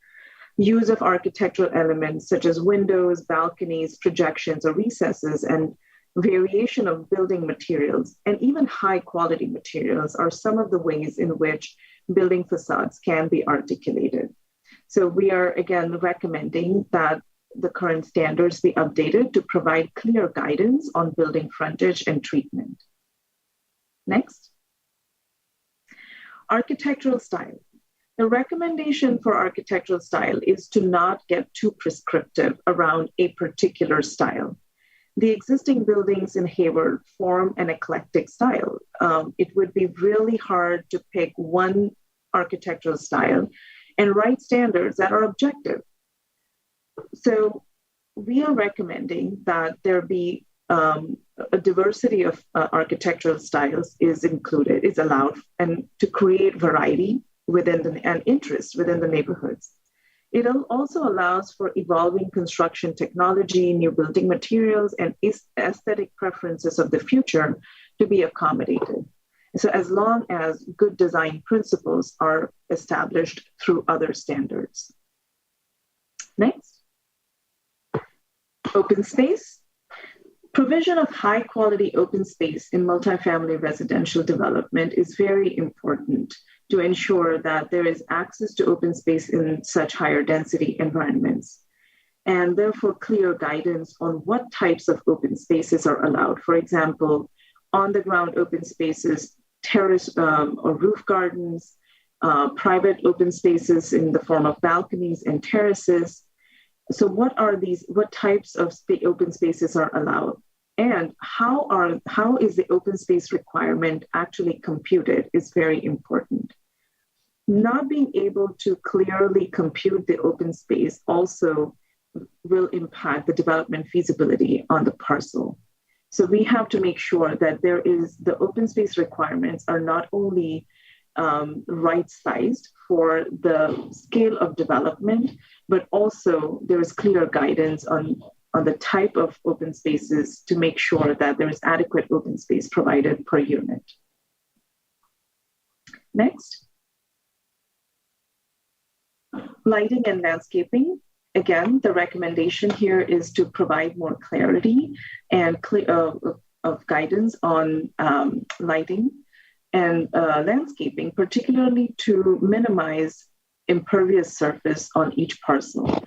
Use of architectural elements such as windows, balconies, projections, or recesses, and variation of building materials, and even high quality materials are some of the ways in which building facades can be articulated. So we are again recommending that the current standards be updated to provide clear guidance on building frontage and treatment. Next. Architectural style. The recommendation for architectural style is to not get too prescriptive around a particular style. The existing buildings in Hayward form an eclectic style. It would be really hard to pick one architectural style and write standards that are objective. So we are recommending that there be a diversity of architectural styles is allowed, and to create variety and interest within the neighborhoods. It also allows for evolving construction technology, new building materials, and aesthetic preferences of the future to be accommodated. So as long as good design principles are established through other standards. Next. Open space. Provision of high quality open space in multifamily residential development is very important to ensure that there is access to open space in such higher density environments. And therefore clear guidance on what types of open spaces are allowed. For example, on the ground open spaces, terrace or roof gardens, private open spaces in the form of balconies and terraces. So what types of open spaces are allowed? And how is the open space requirement actually computed is very important. Not being able to clearly compute the open space also will impact the development feasibility on the parcel. So we have to make sure that the open space requirements are not only right-sized for the scale of development, but also there is clear guidance on the type of open spaces to make sure that there is adequate open space provided per unit. Next. Lighting and landscaping. Again, the recommendation here is to provide more clarity and of guidance on lighting and landscaping, particularly to minimize impervious surface on each parcel.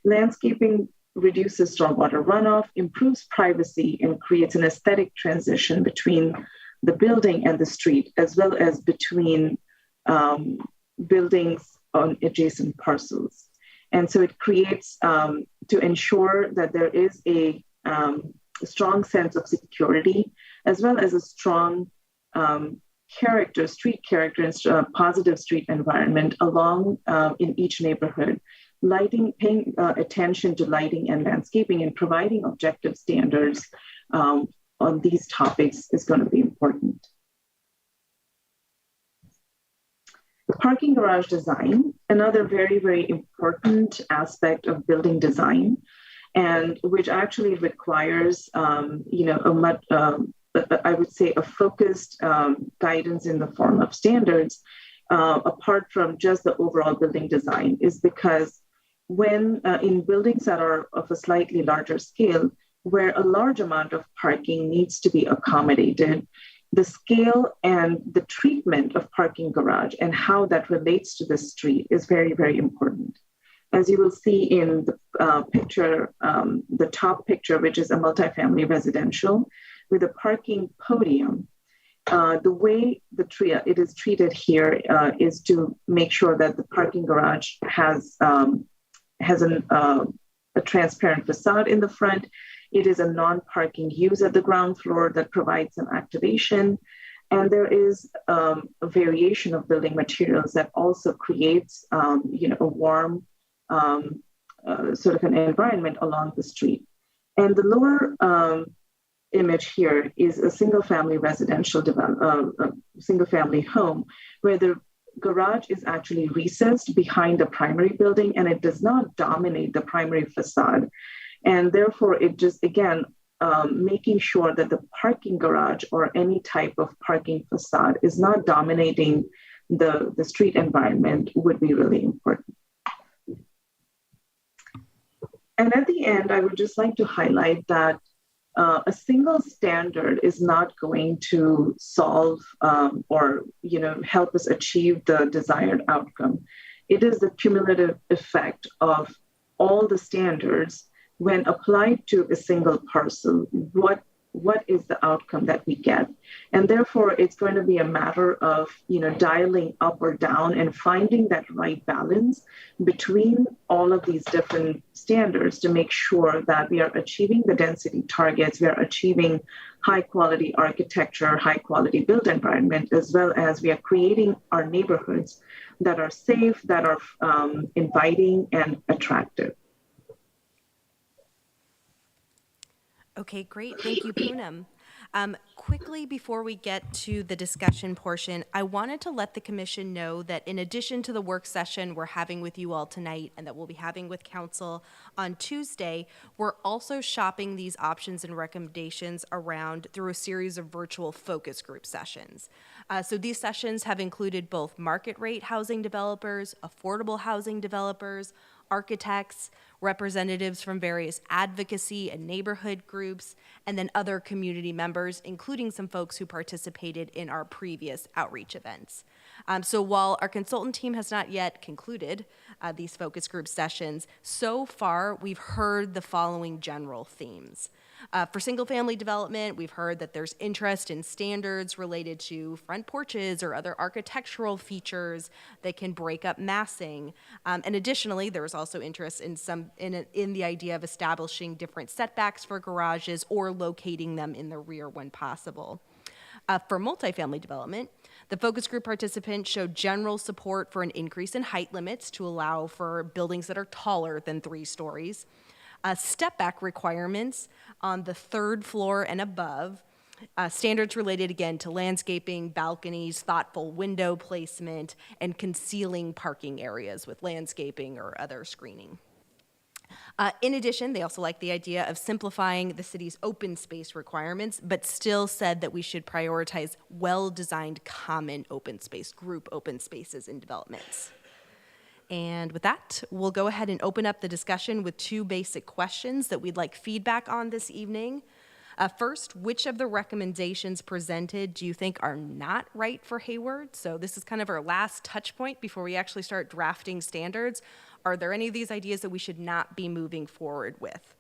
Landscaping reduces stormwater runoff, improves privacy, and creates an aesthetic transition between the building and the street, as well as between buildings on adjacent parcels. And so it creates, to ensure that there is a strong sense of security, as well as a strong street character, and positive street environment along in each neighborhood. Paying attention to lighting and landscaping and providing objective standards on these topics is going to be important. Parking garage design, another very, very important aspect of building design, and which actually requires, I would say, a focused guidance in the form of standards, apart from just the overall building design, is because when in buildings that are of a slightly larger scale, where a large amount of parking needs to be accommodated, the scale and the treatment of parking garage and how that relates to the street is very, very important. As you will see in the picture, the top picture, which is a multifamily residential with a parking podium, the way it is treated here is to make sure that the parking garage has a transparent facade in the front. It is a non-parking use at the ground floor that provides some activation. And there is a variation of building materials that also creates a warm sort of an environment along the street. And the lower image here is a single-family residential single-family home where the garage is actually recessed behind the primary building and it does not dominate the primary facade. And therefore, it just, again, making sure that the parking garage or any type of parking facade is not dominating the street environment would be really important. And at the end, I would just like to highlight that a single standard is not going to solve or help us achieve the desired outcome. It is the cumulative effect of all the standards when applied to a single parcel, what is the outcome that we get? And therefore, it's going to be a matter of dialing up or down and finding that right balance between all of these different standards to make sure that we are achieving the density targets, we are achieving high quality architecture, high quality built environment, as well as we are creating our neighborhoods that are safe, that are inviting and attractive. Okay, great. Thank you, Poonam. Quickly, before we get to the discussion portion, I wanted to let the commission know that in addition to the work session we're having with you all tonight and that we'll be having with council on Tuesday, we're also shopping these options and recommendations around through a series of virtual focus group sessions. So these sessions have included both market rate housing developers, affordable housing developers, architects, representatives from various advocacy and neighborhood groups, and then other community members, including some folks who participated in our previous outreach events. So while our consultant team has not yet concluded these focus group sessions, so far we've heard the following general themes. For single-family development, we've heard that there's interest in standards related to front porches or other architectural features that can break up massing. And additionally, there was also interest in the idea of establishing different setbacks for garages or locating them in the rear when possible. For multifamily development, the focus group participants showed general support for an increase in height limits to allow for buildings that are taller than 3 stories. Step back requirements on the third floor and above. Standards related again to landscaping, balconies, thoughtful window placement, and concealing parking areas with landscaping or other screening. In addition, they also like the idea of simplifying the city's open space requirements, but still said that we should prioritize well-designed common open space, group open spaces in developments. And with that, we'll go ahead and open up the discussion with 2 basic questions that we'd like feedback on this evening. First, which of the recommendations presented do you think are not right for Hayward? So this is kind of our last touch point before we actually start drafting standards. Are there any of these ideas that we should not be moving forward with?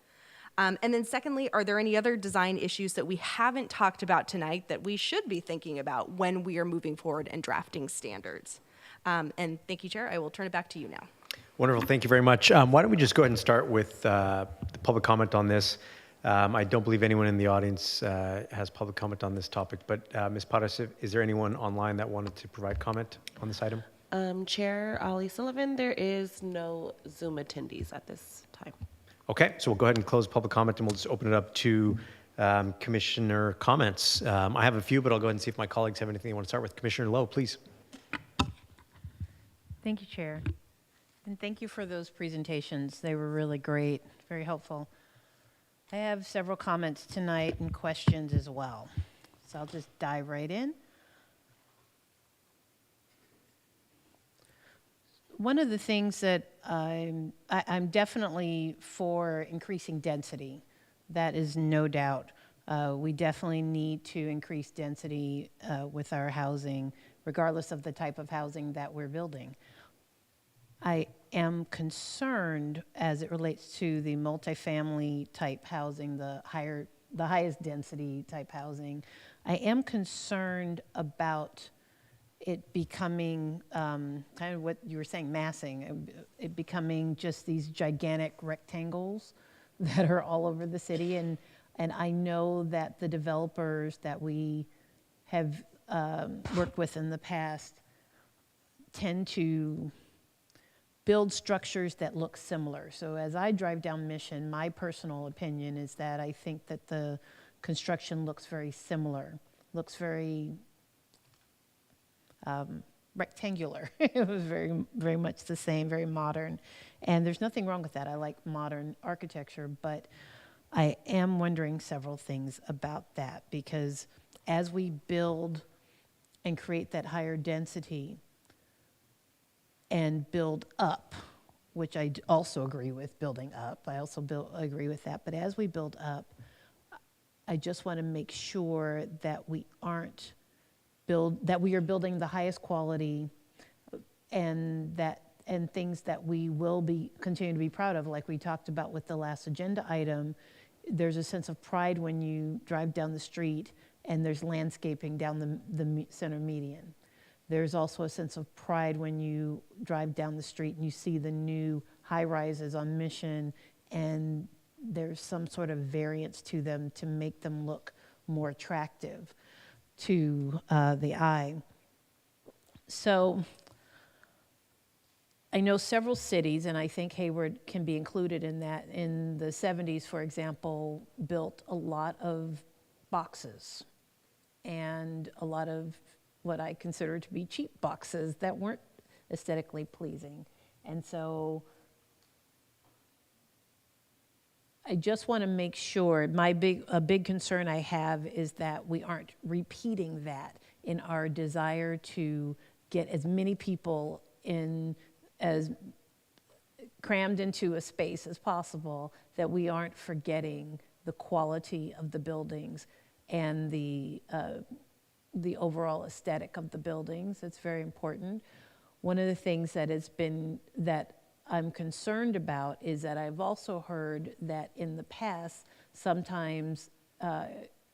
And then secondly, are there any other design issues that we haven't talked about tonight that we should be thinking about when we are moving forward and drafting standards? And thank you, Chair. I will turn it back to you now. Wonderful. Thank you very much. Why don't we just go ahead and start with the public comment on this? I don't believe anyone in the audience has public comment on this topic, but Ms. Paras, is there anyone online that wanted to provide comment on this item? Chair Ollie Sullivan, there is no Zoom attendees at this time. Okay, so we'll go ahead and close public comment and we'll just open it up to commissioner comments. I have a few, but I'll go ahead and see if my colleagues have anything they want to start with. Commissioner Lowe, please. Thank you, Chair. And thank you for those presentations. They were really great, very helpful. I have several comments tonight and questions as well. So I'll just dive right in. One of the things that I'm definitely for increasing density. That is no doubt. We definitely need to increase density with our housing, regardless of the type of housing that we're building. I am concerned as it relates to the multifamily type housing, the highest density type housing. I am concerned about it becoming kind of what you were saying, massing, it becoming just these gigantic rectangles that are all over the city. And I know that the developers that we have worked with in the past tend to build structures that look similar. So as I drive down Mission, my personal opinion is that I think that the construction looks very similar, looks very rectangular. It was very, very much the same, very modern. And there's nothing wrong with that. I like modern architecture, but I am wondering several things about that, because as we build and create that higher density and build up, which I also agree with, building up. I also agree with that. But as we build up, I just want to make sure that we we are building the highest quality and things that we will be continue to be proud of, like we talked about with the last agenda item. There's a sense of pride when you drive down the street and there's landscaping down the center median. There's also a sense of pride when you drive down the street and you see the new high-rises on Mission, and there's some sort of variance to them to make them look more attractive to the eye. So I know several cities, and I think Hayward can be included in that. In the 70s, for example, built a lot of boxes and a lot of what I consider to be cheap boxes that weren't aesthetically pleasing. And so I just want to make sure, a big concern I have is that we aren't repeating that in our desire to get as many people in as crammed into a space as possible, that we aren't forgetting the quality of the buildings and the overall aesthetic of the buildings. It's very important. One of the things that I'm concerned about is that I've also heard that in the past, sometimes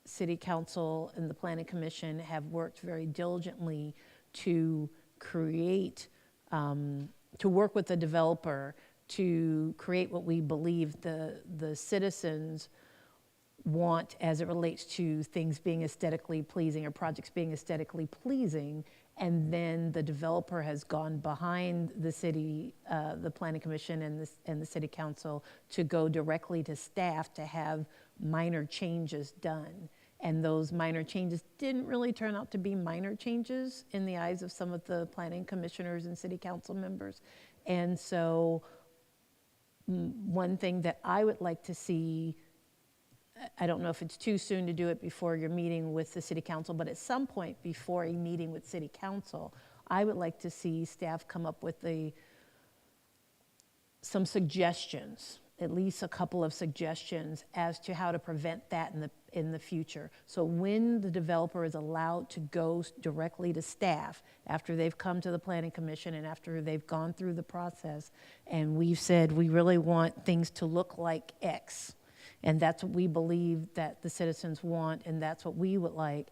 City Council and the Planning Commission have worked very diligently to work with the developer to create what we believe the citizens want as it relates to things being aesthetically pleasing or projects being aesthetically pleasing, and then the developer has gone behind the city, the planning commission and the city council to go directly to staff to have minor changes done. And those minor changes didn't really turn out to be minor changes in the eyes of some of the planning commissioners and city council members. And so one thing that I would like to see, I don't know if it's too soon to do it before your meeting with the city council, but at some point before a meeting with city council, I would like to see staff come up with some suggestions, at least a couple of suggestions as to how to prevent that in the future. So when the developer is allowed to go directly to staff after they've come to the planning commission and after they've gone through the process, and we've said we really want things to look like X, and that's what we believe that the citizens want, and that's what we would like.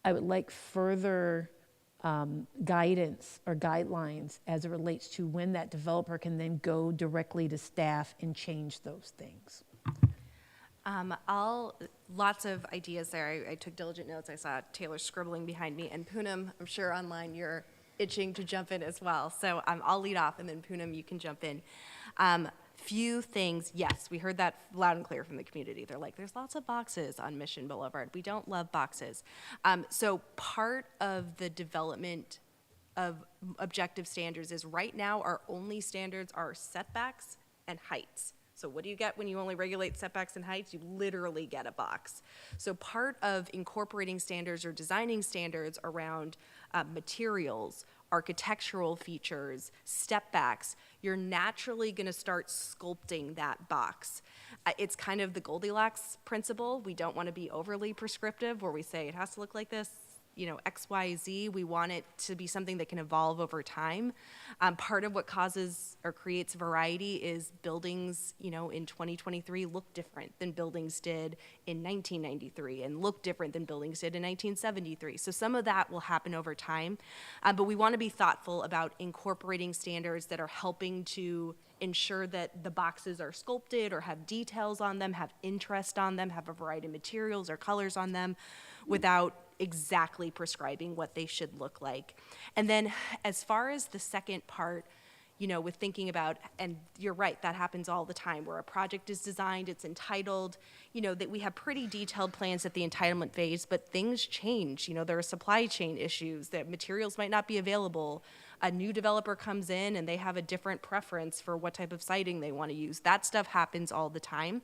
I would like further guidance or guidelines as it relates to when that developer can then go directly to staff and change those things. Lots of ideas there. I took diligent notes. I saw Taylor scribbling behind me, and Poonam, I'm sure online you're itching to jump in as well. So I'll lead off, and then Poonam, you can jump in. Few things, yes, we heard that loud and clear from the community. They're like, there's lots of boxes on Mission Boulevard. We don't love boxes. So part of the development of objective standards is right now our only standards are setbacks and heights. So what do you get when you only regulate setbacks and heights? You literally get a box. So part of incorporating standards or designing standards around materials, architectural features, step backs, you're naturally going to start sculpting that box. It's kind of the Goldilocks principle. We don't want to be overly prescriptive where we say it has to look like this, X, Y, Z. We want it to be something that can evolve over time. Part of what causes or creates variety is buildings, in 2023 look different than buildings did in 1993 and look different than buildings did in 1973. So some of that will happen over time, but we want to be thoughtful about incorporating standards that are helping to ensure that the boxes are sculpted or have details on them, have interest on them, have a variety of materials or colors on them without exactly prescribing what they should look like. And then as far as the second part, with thinking about, and you're right, that happens all the time where a project is designed, it's entitled, that we have pretty detailed plans at the entitlement phase, but things change. There are supply chain issues, that materials might not be available. A new developer comes in and they have a different preference for what type of siding they want to use. That stuff happens all the time.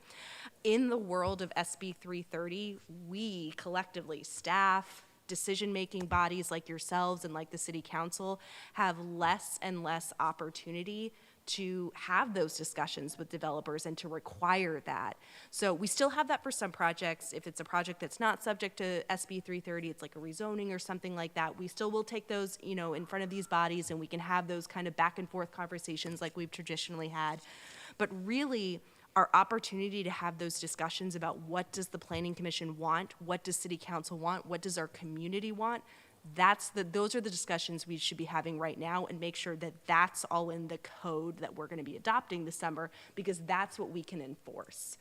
In the world of SB 330, we collectively, staff, decision-making bodies like yourselves and like the city council, have less and less opportunity to have those discussions with developers and to require that. So we still have that for some projects. If it's a project that's not subject to SB 330, it's like a rezoning or something like that, we still will take those, in front of these bodies and we can have those kind of back and forth conversations like we've traditionally had. But really, our opportunity to have those discussions about what does the Planning Commission want, what does City Council want, what does our community want, those are the discussions we should be having right now, and make sure that that's all in the code that we're going to be adopting this summer, because that's what we can enforce.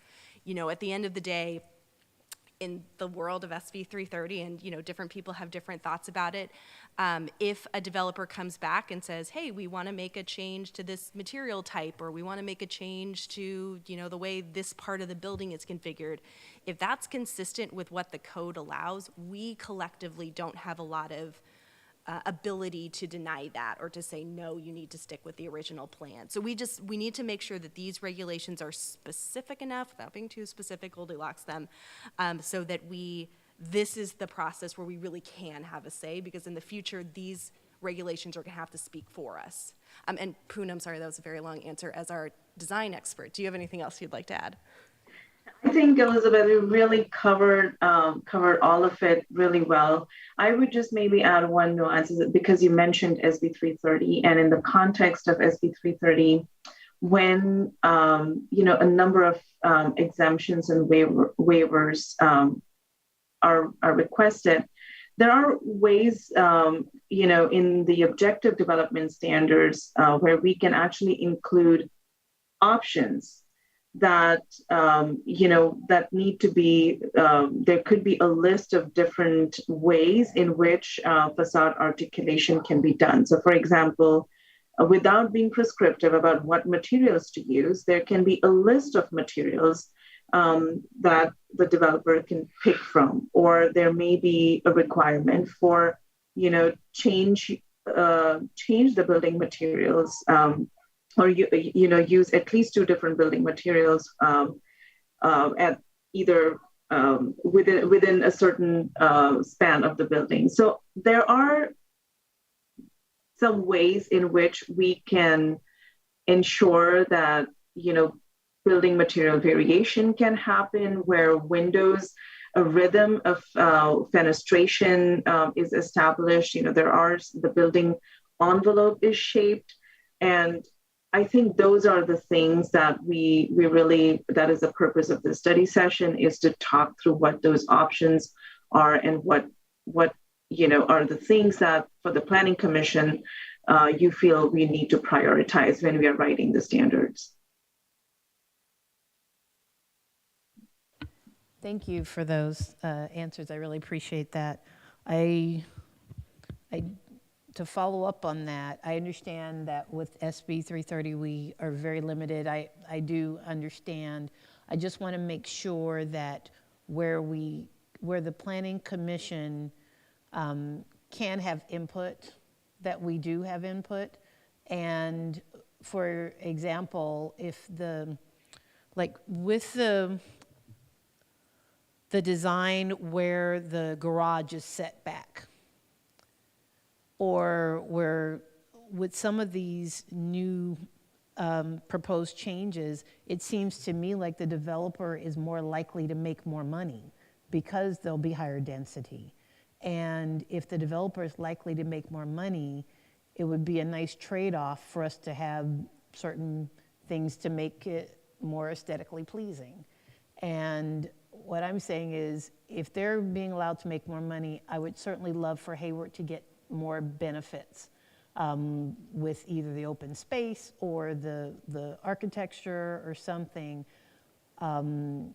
At the end of the day, in the world of SB 330, and different people have different thoughts about it, if a developer comes back and says, hey, we want to make a change to this material type, or we want to make a change to the way this part of the building is configured, if that's consistent with what the code allows, we collectively don't have a lot of ability to deny that or to say, no, you need to stick with the original plan. So we need to make sure that these regulations are specific enough, without being too specific, Goldilocks them, so that this is the process where we really can have a say, because in the future, these regulations are gonna have to speak for us. And Poonam, sorry, that was a very long answer, as our design expert, do you have anything else you'd like to add? I think, Elizabeth, you really covered all of it really well. I would just maybe add one nuance, because you mentioned SB 330, and in the context of SB 330, when a number of exemptions and waivers are requested, there are ways, in the objective development standards where we can actually include options that that need to be. There could be a list of different ways in which facade articulation can be done. So, for example, without being prescriptive about what materials to use, there can be a list of materials that the developer can pick from, or there may be a requirement for, change the building materials, or use at least 2 different building materials at either within a certain span of the building. So there are some ways in which we can ensure that building material variation can happen, where windows, a rhythm of fenestration is established. The building envelope is shaped, and I think those are the things that we really, that is the purpose of the study session, is to talk through what those options are and what are the things that for the Planning Commission you feel we need to prioritize when we are writing the standards. Thank you for those answers. I really appreciate that. To follow up on that, I understand that with SB 330 we are very limited. I do understand. I just want to make sure that where the Planning Commission can have input, that we do have input. And for example, if with the design where the garage is set back, or where with some of these new proposed changes, it seems to me like the developer is more likely to make more money because there'll be higher density. And if the developer is likely to make more money, it would be a nice trade-off for us to have certain things to make it more aesthetically pleasing. And what I'm saying is, if they're being allowed to make more money, I would certainly love for Hayward to get more benefits with either the open space or the architecture or something. And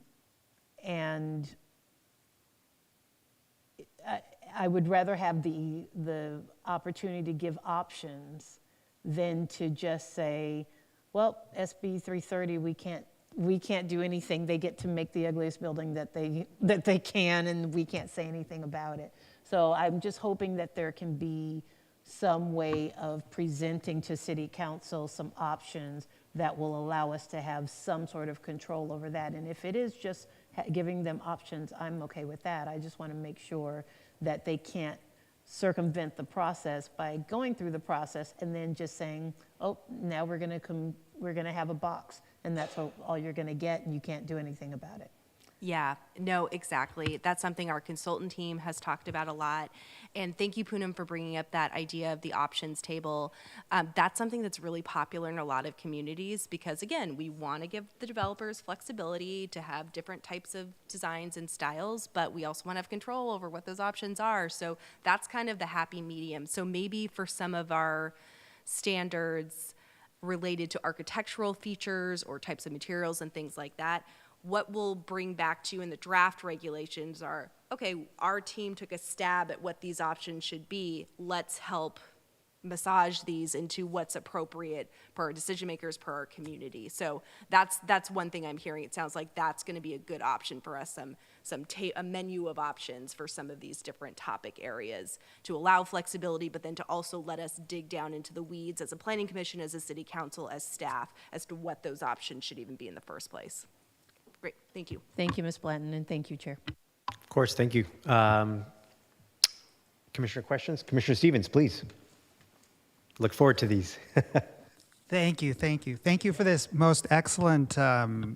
I would rather have the opportunity to give options than to just say, well, SB 330, we can't do anything. They get to make the ugliest building that they can, and we can't say anything about it. So I'm just hoping that there can be some way of presenting to City Council some options that will allow us to have some sort of control over that. And if it is just giving them options, I'm okay with that. I just want to make sure that they can't circumvent the process by going through the process and then just saying, oh, now we're going to have a box, and that's all you're going to get, and you can't do anything about it. Yeah, no, exactly. That's something our consultant team has talked about a lot. And thank you, Poonam, for bringing up that idea of the options table. That's something that's really popular in a lot of communities because, again, we want to give the developers flexibility to have different types of designs and styles, but we also want to have control over what those options are. So that's kind of the happy medium. So maybe for some of our standards related to architectural features or types of materials and things like that, what we'll bring back to you in the draft regulations are, okay, our team took a stab at what these options should be. Let's help massage these into what's appropriate for our decision makers, per our community. So that's one thing I'm hearing. It sounds like that's going to be a good option for us, a menu of options for some of these different topic areas to allow flexibility, but then to also let us dig down into the weeds as a planning commission, as a city council, as staff, as to what those options should even be in the first place. Great, thank you. Thank you, Ms. Blanton, and thank you, Chair. Of course, thank you. Commissioner questions? Commissioner Stevens, please. Look forward to these. Thank you, thank you. Thank you for this most excellent,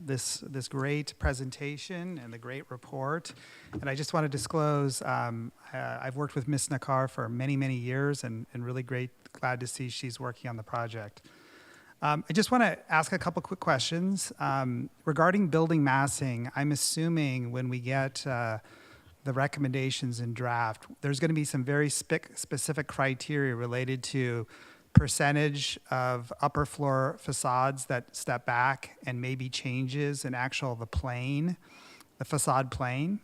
this great presentation and the great report. And I just want to disclose, I've worked with Ms. Nakar for many, many years and really glad to see she's working on the project. I just want to ask a couple quick questions. Regarding building massing, I'm assuming when we get the recommendations in draft, there's going to be some very specific criteria related to percentage of upper floor facades that step back and maybe changes in the plane, the facade plane,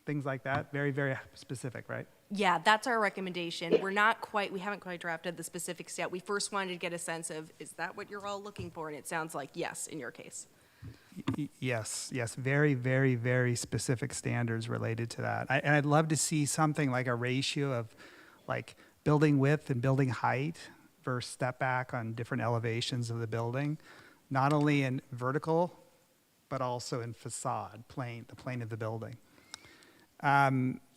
things like that. Very, very specific, right? Yeah, that's our recommendation. We haven't quite drafted the specifics yet. We first wanted to get a sense of, is that what you're all looking for? And it sounds like yes, in your case. Yes, very, very, very specific standards related to that. And I'd love to see something like a ratio of like building width and building height versus step back on different elevations of the building, not only in vertical, but also in facade, the plane of the building.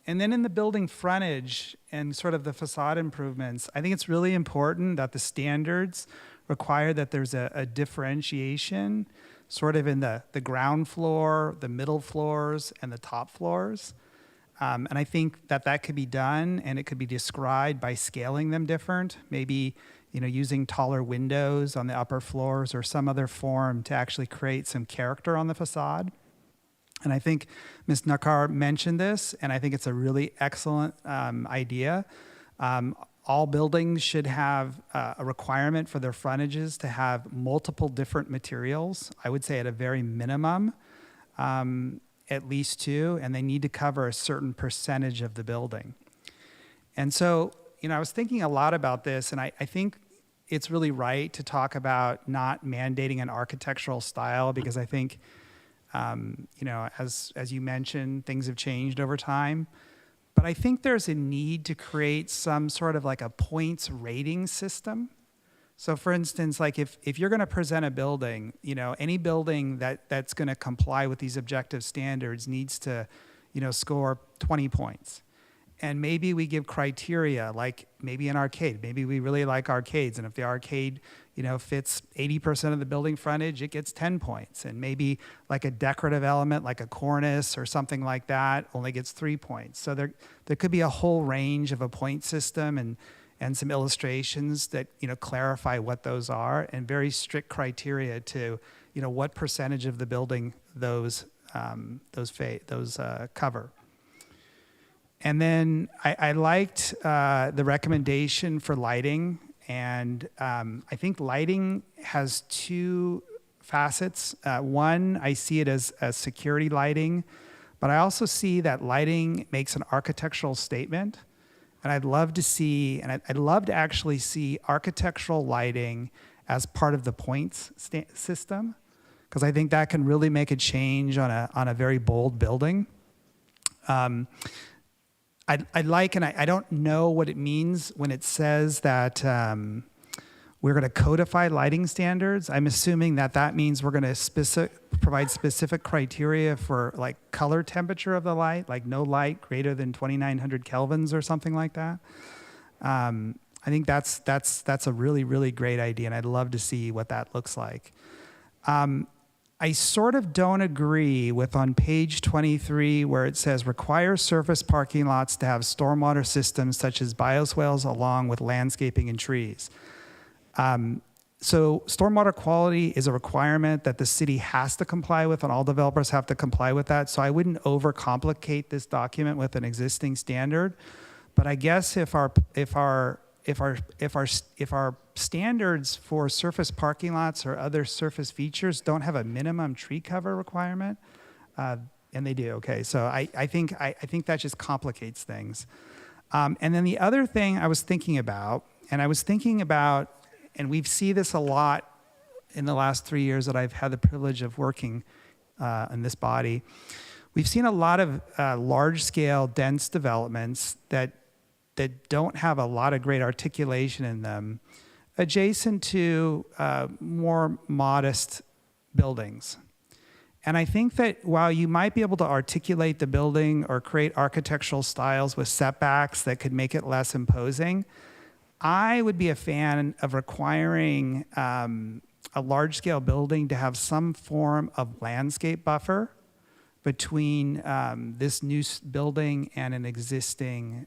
And then in the building frontage and sort of the facade improvements, I think it's really important that the standards require that there's a differentiation sort of in the ground floor, the middle floors, and the top floors. And I think that could be done, and it could be described by scaling them different, maybe using taller windows on the upper floors or some other form to actually create some character on the facade. And I think Ms. Nakar mentioned this, and I think it's a really excellent idea. All buildings should have a requirement for their frontages to have multiple different materials. I would say at a very minimum, at least 2, and they need to cover a certain percentage of the building. And so, I was thinking a lot about this, and I think it's really right to talk about not mandating an architectural style, because I think as you mentioned, things have changed over time. But I think there's a need to create some sort of like a points rating system. So for instance, like if you're going to present a building, any building that's going to comply with these objective standards needs to, score 20 points. And maybe we give criteria, like maybe an arcade. Maybe we really like arcades, and if the arcade, fits 80% of the building frontage, it gets 10 points. And maybe like a decorative element, like a cornice or something like that, only gets 3 points. So there could be a whole range of a point system and some illustrations that clarify what those are, and very strict criteria to what percentage of the building those cover. And then I liked the recommendation for lighting, and I think lighting has 2 facets. One, I see it as security lighting, but I also see that lighting makes an architectural statement, and I'd love to actually see architectural lighting as part of the points system, because I think that can really make a change on a very bold building. I don't know what it means when it says that we're going to codify lighting standards. I'm assuming that means we're going to provide specific criteria for like color temperature of the light, like no light greater than 2,900 kelvins or something like that. I think that's a really, really great idea, and I'd love to see what that looks like. I sort of don't agree with on page 23 where it says require surface parking lots to have stormwater systems such as bioswales along with landscaping and trees. So stormwater quality is a requirement that the city has to comply with, and all developers have to comply with that. So I wouldn't overcomplicate this document with an existing standard. But I guess if our standards for surface parking lots or other surface features don't have a minimum tree cover requirement, and they do, okay. So I think that just complicates things. And then the other thing I was thinking about, and we've seen this a lot in the last 3 years that I've had the privilege of working in this body. We've seen a lot of large-scale, dense developments that don't have a lot of great articulation in them, adjacent to more modest buildings. And I think that while you might be able to articulate the building or create architectural styles with setbacks that could make it less imposing, I would be a fan of requiring a large-scale building to have some form of landscape buffer between this new building and an existing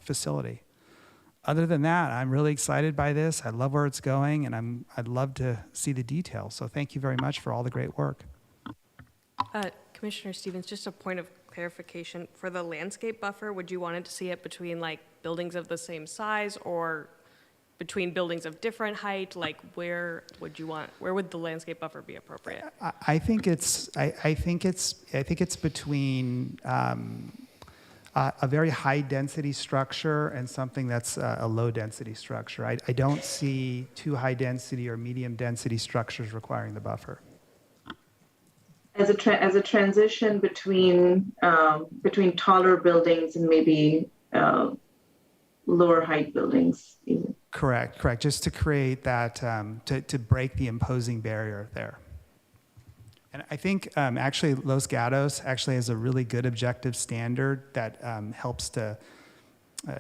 facility. Other than that, I'm really excited by this. I love where it's going, and I'd love to see the details. So thank you very much for all the great work. Commissioner Stevens, just a point of clarification. For the landscape buffer, would you want to see it between like buildings of the same size or between buildings of different height? Like where would the landscape buffer be appropriate? I think it's between a very high density structure and something that's a low density structure. I don't see too high density or medium density structures requiring the buffer. As a transition between taller buildings and maybe lower height buildings. Even. Correct. Just to create that, to break the imposing barrier there. And I think actually Los Gatos actually has a really good objective standard that helps to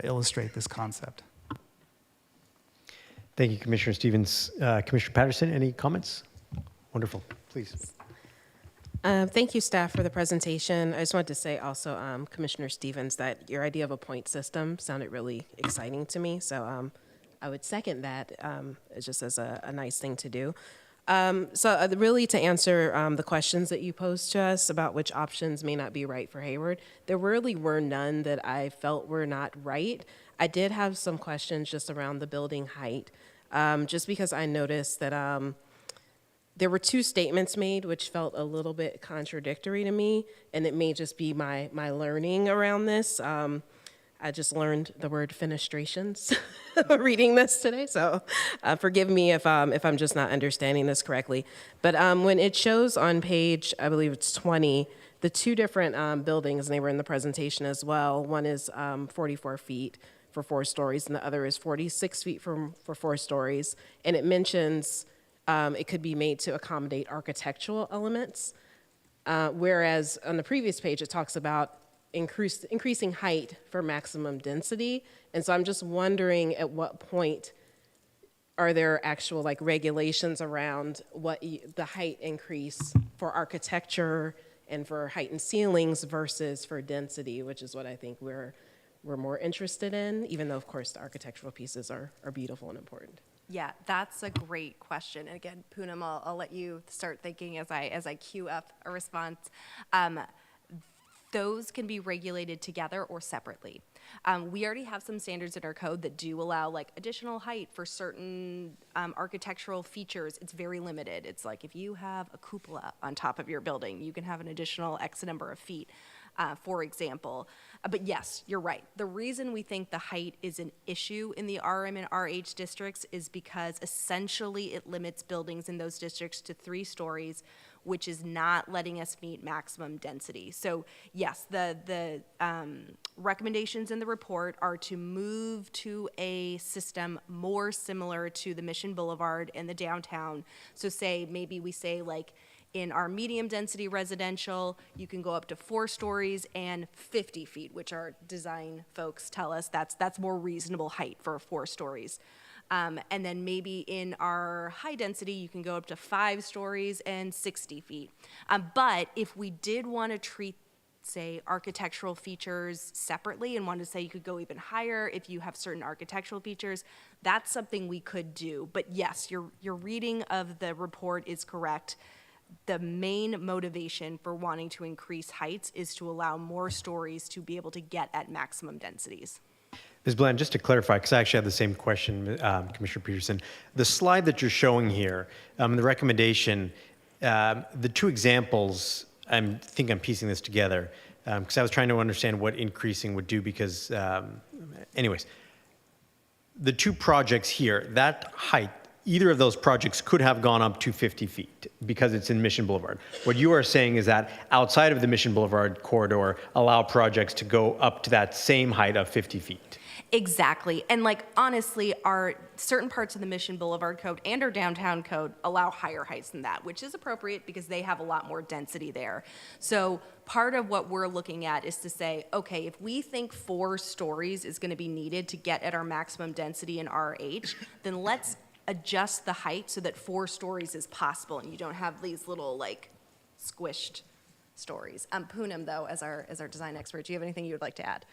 illustrate this concept. Thank you, Commissioner Stevens. Commissioner Patterson, any comments? Wonderful, please. Thank you, staff, for the presentation. I just wanted to say also, Commissioner Stevens, that your idea of a point system sounded really exciting to me. So I would second that just as a nice thing to do. So really to answer the questions that you posed to us about which options may not be right for Hayward, there really were none that I felt were not right. I did have some questions just around the building height, just because I noticed that there were two statements made which felt a little bit contradictory to me, and it may just be my learning around this. I just learned the word fenestrations reading this today, so forgive me if I'm just not understanding this correctly. But when it shows on page, I believe it's 20, the two different buildings, and they were in the presentation as well. One is 44 feet for 4 stories, and the other is 46 feet for 4 stories. And it mentions it could be made to accommodate architectural elements, whereas on the previous page it talks about increasing height for maximum density. And so I'm just wondering at what point are there actual like regulations around what the height increase for architecture and for height and ceilings versus for density, which is what I think we're more interested in, even though of course the architectural pieces are beautiful and important. Yeah, that's a great question. And again, Poonam, I'll let you start thinking as I queue up a response. Those can be regulated together or separately. We already have some standards in our code that do allow like additional height for certain architectural features. It's very limited. It's like if you have a cupola on top of your building, you can have an additional X number of feet, for example. But yes, you're right. The reason we think the height is an issue in the RM and RH districts is because essentially it limits buildings in those districts to 3 stories, which is not letting us meet maximum density. So yes, the recommendations in the report are to move to a system more similar to the Mission Boulevard and the downtown. So maybe we say like in our medium density residential, you can go up to 4 stories and 50 feet, which our design folks tell us that's more reasonable height for 4 stories. And then maybe in our high density, you can go up to 5 stories and 60 feet. But if we did want to treat, say, architectural features separately and wanted to say you could go even higher if you have certain architectural features, that's something we could do. But yes, your reading of the report is correct. The main motivation for wanting to increase heights is to allow more stories to be able to get at maximum densities. Ms. Bland, just to clarify, because I actually had the same question, Commissioner Peterson, the slide that you're showing here, the recommendation, the 2 examples, I think I'm piecing this together, because I was trying to understand what increasing would do because, anyways, the 2 projects here, that height, either of those projects could have gone up to 50 feet because it's in Mission Boulevard. What you are saying is that outside of the Mission Boulevard corridor, allow projects to go up to that same height of 50 feet. Exactly. And like, honestly, our certain parts of the Mission Boulevard code and our downtown code allow higher heights than that, which is appropriate because they have a lot more density there. So part of what we're looking at is to say, okay, if we think 4 stories is going to be needed to get at our maximum density in RH, then let's adjust the height so that 4 stories is possible and you don't have these little like squished stories. Poonam, though, as our design expert, do you have anything you would like to add?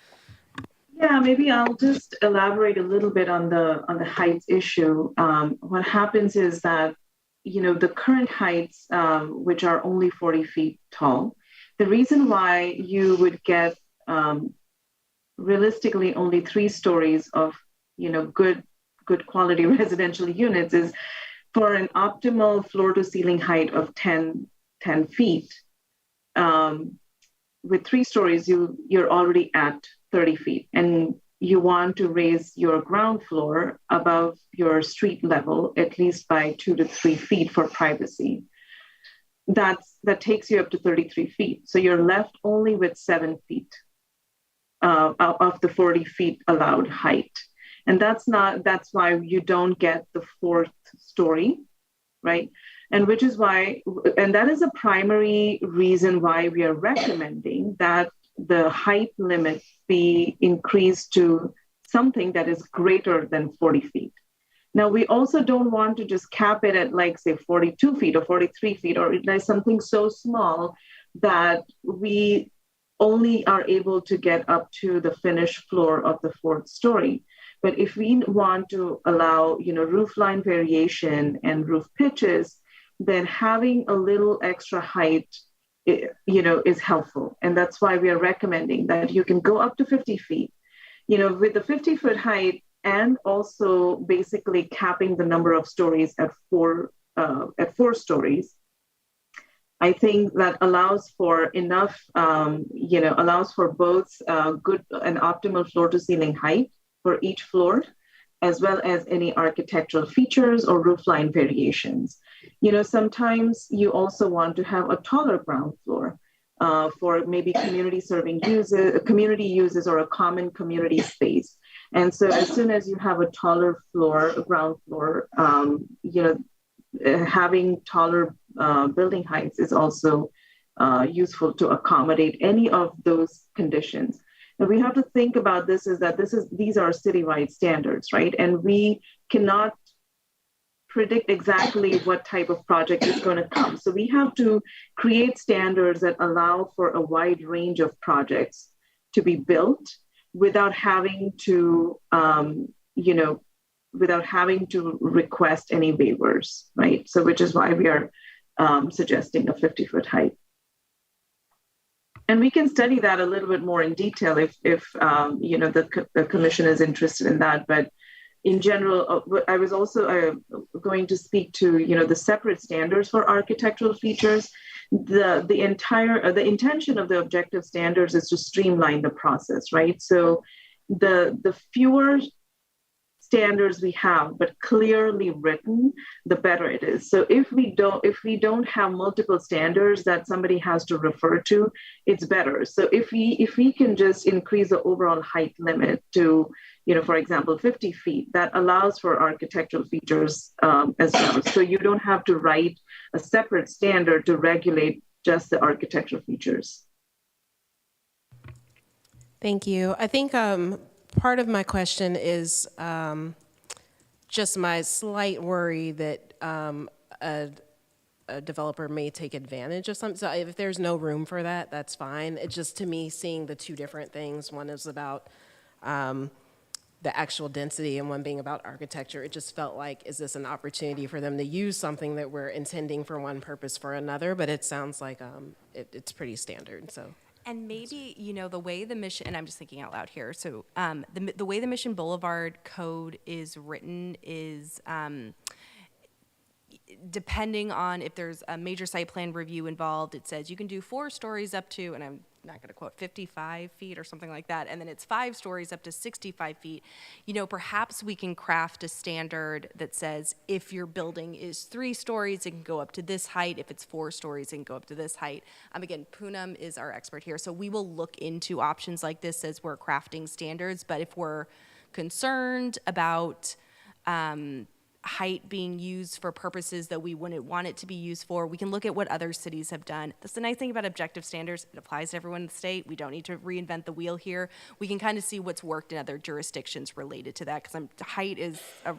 Yeah, maybe I'll just elaborate a little bit on the heights issue. What happens is that, the current heights, which are only 40 feet tall, the reason why you would get realistically only 3 stories of, good good quality residential units is for an optimal floor to ceiling height of 10 feet. With 3 stories, you're already at 30 feet, and you want to raise your ground floor above your street level at least by 2 to 3 feet for privacy. That takes you up to 33 feet. So you're left only with 7 feet of the 40 feet allowed height. And that's why you don't get the 4th story, right? And which is why, and that is a primary reason why we are recommending that the height limit be increased to something that is greater than 40 feet. Now, we also don't want to just cap it at, like, say, 42 feet or 43 feet, or something so small that we only are able to get up to the finished floor of the 4th story. But if we want to allow, roof line variation and roof pitches, then having a little extra height, is helpful. And that's why we are recommending that you can go up to 50 feet, with the 50-foot height, and also basically capping the number of stories at 4 stories. I think that allows for enough, allows for both good and optimal floor to ceiling height for each floor, as well as any architectural features or roofline variations. Sometimes you also want to have a taller ground floor for maybe community uses or a common community space. And so as soon as you have a taller ground floor, having taller building heights is also useful to accommodate any of those conditions. And we have to think about this is that these are citywide standards, right? And we cannot predict exactly what type of project is going to come. So we have to create standards that allow for a wide range of projects to be built without having to, request any waivers, right? So which is why we are suggesting a 50-foot height. And we can study that a little bit more in detail if the commission is interested in that. But in general, I was also going to speak to the separate standards for architectural features. The intention of the objective standards is to streamline the process, right? So the fewer standards we have, but clearly written, the better it is. So if we don't have multiple standards that somebody has to refer to, it's better. So if we can just increase the overall height limit to, for example, 50 feet, that allows for architectural features as well. So you don't have to write a separate standard to regulate just the architectural features. Thank you. I think part of my question is just my slight worry that a developer may take advantage of something. So if there's no room for that, that's fine. It's just, to me, seeing the two different things. One is about the actual density and one being about architecture. It just felt like, is this an opportunity for them to use something that we're intending for one purpose for another? But it sounds like it's pretty standard, so. And maybe, the way the Mission, and I'm just thinking out loud here, so the way the Mission Boulevard code is written is, depending on if there's a major site plan review involved, it says you can do 4 stories up to, and I'm not going to quote, 55 feet or something like that, and then it's 5 stories up to 65 feet. Perhaps we can craft a standard that says if your building is 3 stories, it can go up to this height. If it's 4 stories, it can go up to this height. Again, Poonam is our expert here, so we will look into options like this as we're crafting standards, but if we're concerned about height being used for purposes that we wouldn't want it to be used for, we can look at what other cities have done. That's the nice thing about objective standards. It applies to everyone in the state. We don't need to reinvent the wheel here. We can kind of see what's worked in other jurisdictions related to that, because height is a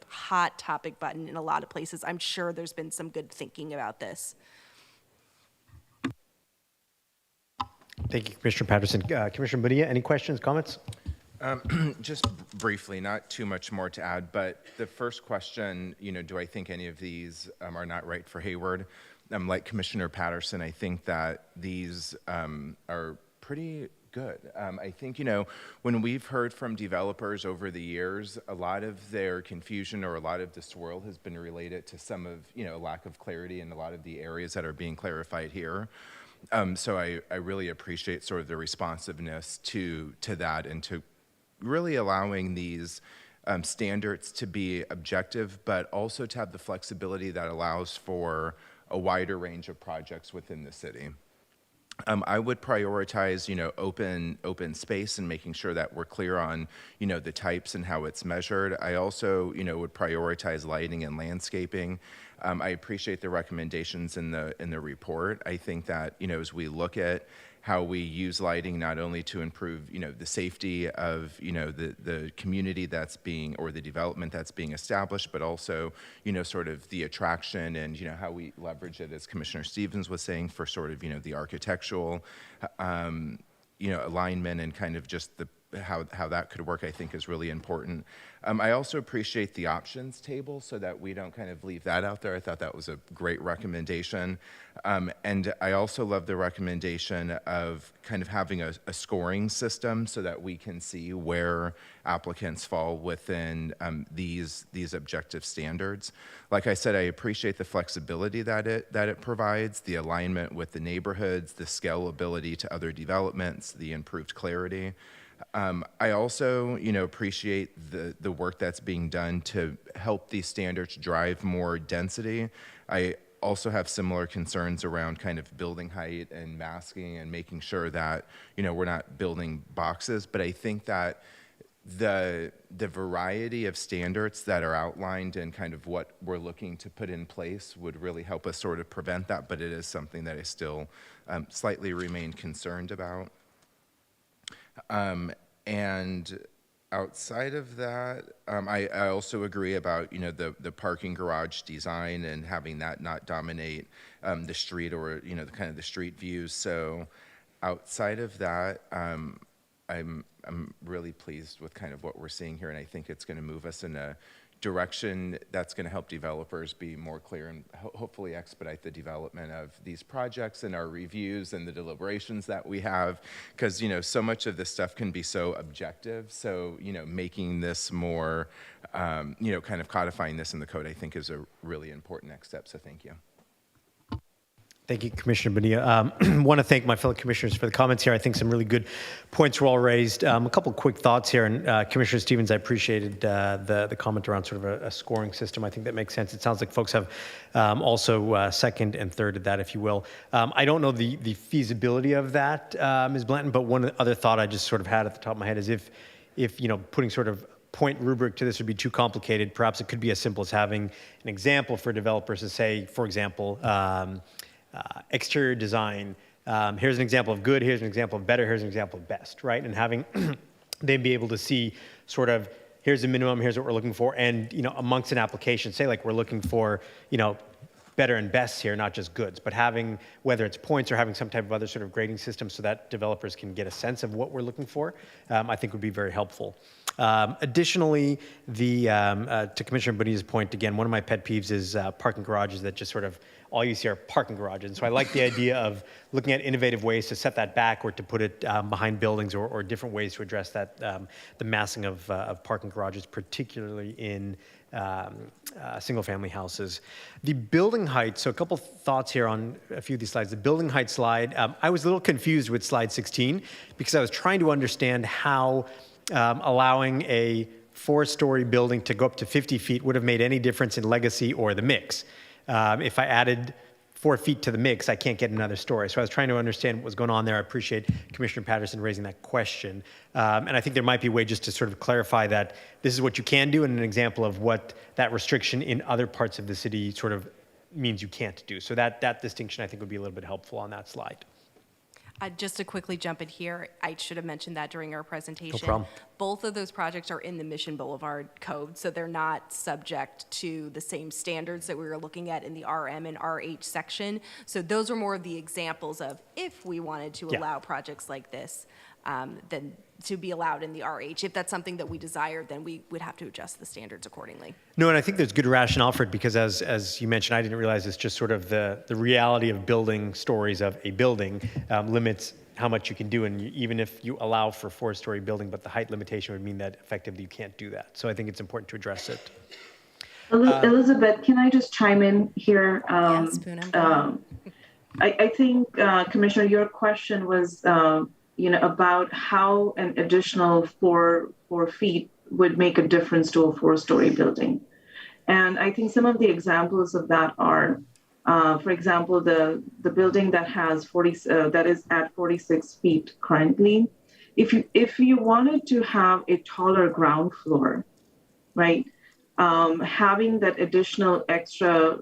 hot topic button in a lot of places. I'm sure there's been some good thinking about this. Thank you, Commissioner Patterson. Commissioner Mudia, any questions, comments? Just briefly, not too much more to add, but the first question, do I think any of these are not right for Hayward? Like Commissioner Patterson, I think that these are pretty good. I think, when we've heard from developers over the years, a lot of their confusion or a lot of the swirl has been related to some of, lack of clarity in a lot of the areas that are being clarified here. So I really appreciate sort of the responsiveness to that and to really allowing these standards to be objective, but also to have the flexibility that allows for a wider range of projects within the city. I would prioritize, open space and making sure that we're clear on, the types and how it's measured. I also, would prioritize lighting and landscaping. I appreciate the recommendations in the report. I think that, as we look at how we use lighting not only to improve, the safety of, the community that's being, or the development that's being established, but also, sort of the attraction and, how we leverage it, as Commissioner Stevens was saying, for sort of, the architectural, alignment and kind of just how that could work, I think is really important. I also appreciate the options table so that we don't kind of leave that out there. I thought that was a great recommendation. And I also love the recommendation of kind of having a scoring system so that we can see where applicants fall within these objective standards. Like I said, I appreciate the flexibility that it provides, the alignment with the neighborhoods, the scalability to other developments, the improved clarity. I also, appreciate the work that's being done to help these standards drive more density. I also have similar concerns around kind of building height and masking and making sure that, we're not building boxes. But I think that the variety of standards that are outlined and kind of what we're looking to put in place would really help us sort of prevent that. But it is something that I still slightly remain concerned about. And outside of that, I also agree about, the parking garage design and having that not dominate the street or, the kind of the street views. So outside of that, I'm really pleased with kind of what we're seeing here, and I think it's going to move us in a direction that's going to help developers be more clear and hopefully expedite the development of these projects and our reviews and the deliberations that we have, because so much of this stuff can be so objective. So making this more kind of codifying this in the code, I think, is a really important next step. So thank you. Thank you, Commissioner Bonilla. Want to thank my fellow commissioners for the comments here. I think some really good points were all raised. A couple quick thoughts here. And Commissioner Stevens, I appreciated the comment around sort of a scoring system. I think that makes sense. It sounds like folks have also second and thirded that, if you will. I don't know the feasibility of that, Ms. Blanton, but one other thought I just sort of had at the top of my head is if putting sort of point rubric to this would be too complicated, perhaps it could be as simple as having an example for developers to say, for example, exterior design, here's an example of good, here's an example of better, here's an example of best, right? And having them be able to see sort of, here's the minimum, here's what we're looking for, and amongst an application, say like we're looking for, better and best here, not just goods, but having, whether it's points or having some type of other sort of grading system so that developers can get a sense of what we're looking for, I think would be very helpful. Additionally, to Commissioner Bonilla's point, again, one of my pet peeves is parking garages that just sort of, all you see are parking garages. And so I like the idea of looking at innovative ways to set that back or to put it behind buildings or different ways to address that, the massing of parking garages, particularly in single-family houses. The building height, so a couple thoughts here on a few of these slides. The building height slide, I was a little confused with slide 16 because I was trying to understand how allowing a 4-story building to go up to 50 feet would have made any difference in legacy or the mix. If I added 4 feet to the mix, I can't get another story. So I was trying to understand what was going on there. I appreciate Commissioner Patterson raising that question. And I think there might be a way just to sort of clarify that this is what you can do and an example of what that restriction in other parts of the city sort of means you can't do. So that distinction, I think, would be a little bit helpful on that slide. Just to quickly jump in here, I should have mentioned that during our presentation. No problem. Both of those projects are in the Mission Boulevard Code, so they're not subject to the same standards that we were looking at in the RM and RH section. So those are more of the examples of if we wanted to allow projects like this. than to be allowed in the RH. If that's something that we desire, then we would have to adjust the standards accordingly. No, and I think there's good rationale for it because as you mentioned, I didn't realize it's just sort of the reality of building stories of a building limits how much you can do. And even if you allow for 4-story building, but the height limitation would mean that effectively you can't do that. So I think it's important to address it. Elizabeth, can I just chime in here? Yes, Poonam. I think, Commissioner, your question was, about how an additional four feet would make a difference to a 4-story building. And I think some of the examples of that are, for example, the building that has that is at 46 feet currently. If you wanted to have a taller ground floor, right? Having that additional extra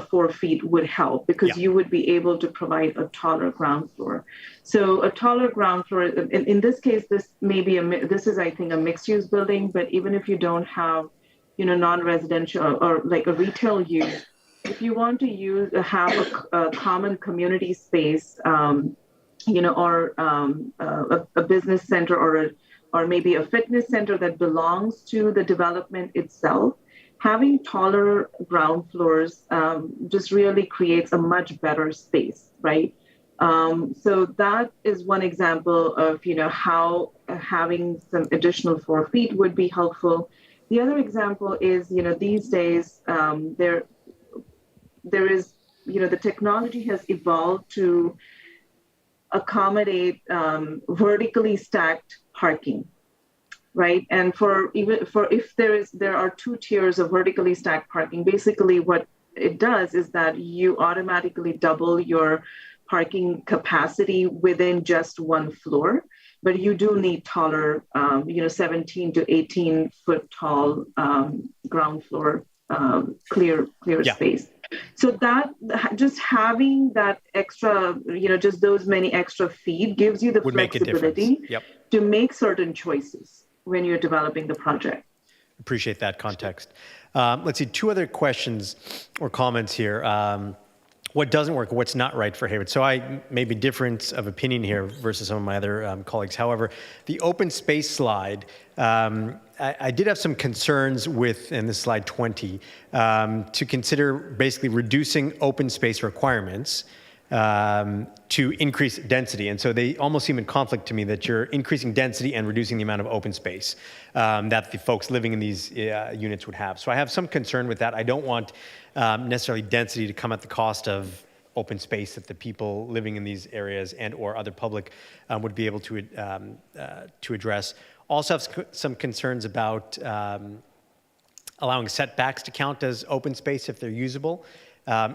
4 feet would help because you would be able to provide a taller ground floor. So a taller ground floor, in this case, this may be this is, I think, a mixed-use building, but even if you don't have, non-residential or like a retail use, if you want to have a common community space, or a business center or maybe a fitness center that belongs to the development itself, having taller ground floors just really creates a much better space, right? So that is one example of, how having some additional 4 feet would be helpful. The other example is, these days there is, the technology has evolved to accommodate vertically stacked parking, right? And if there are 2 tiers of vertically stacked parking, basically what it does is that you automatically double your parking capacity within just one floor, but you do need taller, 17 to 18 foot tall ground floor clear space. So that just having that extra, just those many extra feet gives you the flexibility to make certain choices when you're developing the project. Appreciate that context. Let's see, 2 other questions or comments here. What doesn't work, what's not right for Hayward? So I maybe difference of opinion here versus some of my other colleagues. However, the open space slide, I did have some concerns with, and this is slide 20, to consider basically reducing open space requirements to increase density. And so they almost seem in conflict to me that you're increasing density and reducing the amount of open space that the folks living in these units would have. So I have some concern with that. I don't want necessarily density to come at the cost of open space that the people living in these areas and or other public would be able to address. Also have some concerns about allowing setbacks to count as open space if they're usable.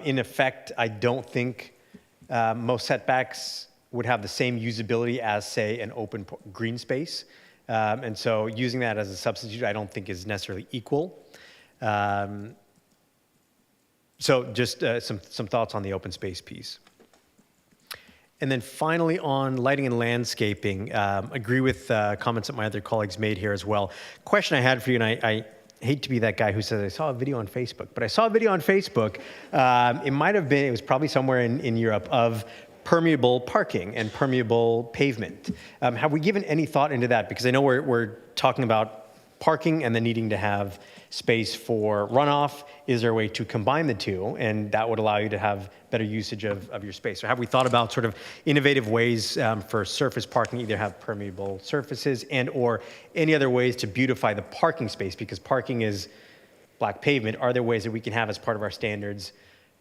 In effect, I don't think most setbacks would have the same usability as, say, an open green space. And so using that as a substitute, I don't think is necessarily equal. So just some thoughts on the open space piece. And then finally on lighting and landscaping, agree with comments that my other colleagues made here as well. Question I had for you, and I hate to be that guy who says, I saw a video on Facebook, but I saw a video on Facebook, it was probably somewhere in Europe, of permeable parking and permeable pavement. Have we given any thought into that? Because I know we're talking about parking and then needing to have space for runoff. Is there a way to combine the two? And that would allow you to have better usage of your space. So have we thought about sort of innovative ways for surface parking, either have permeable surfaces and or any other ways to beautify the parking space? Because parking is black pavement. Are there ways that we can have as part of our standards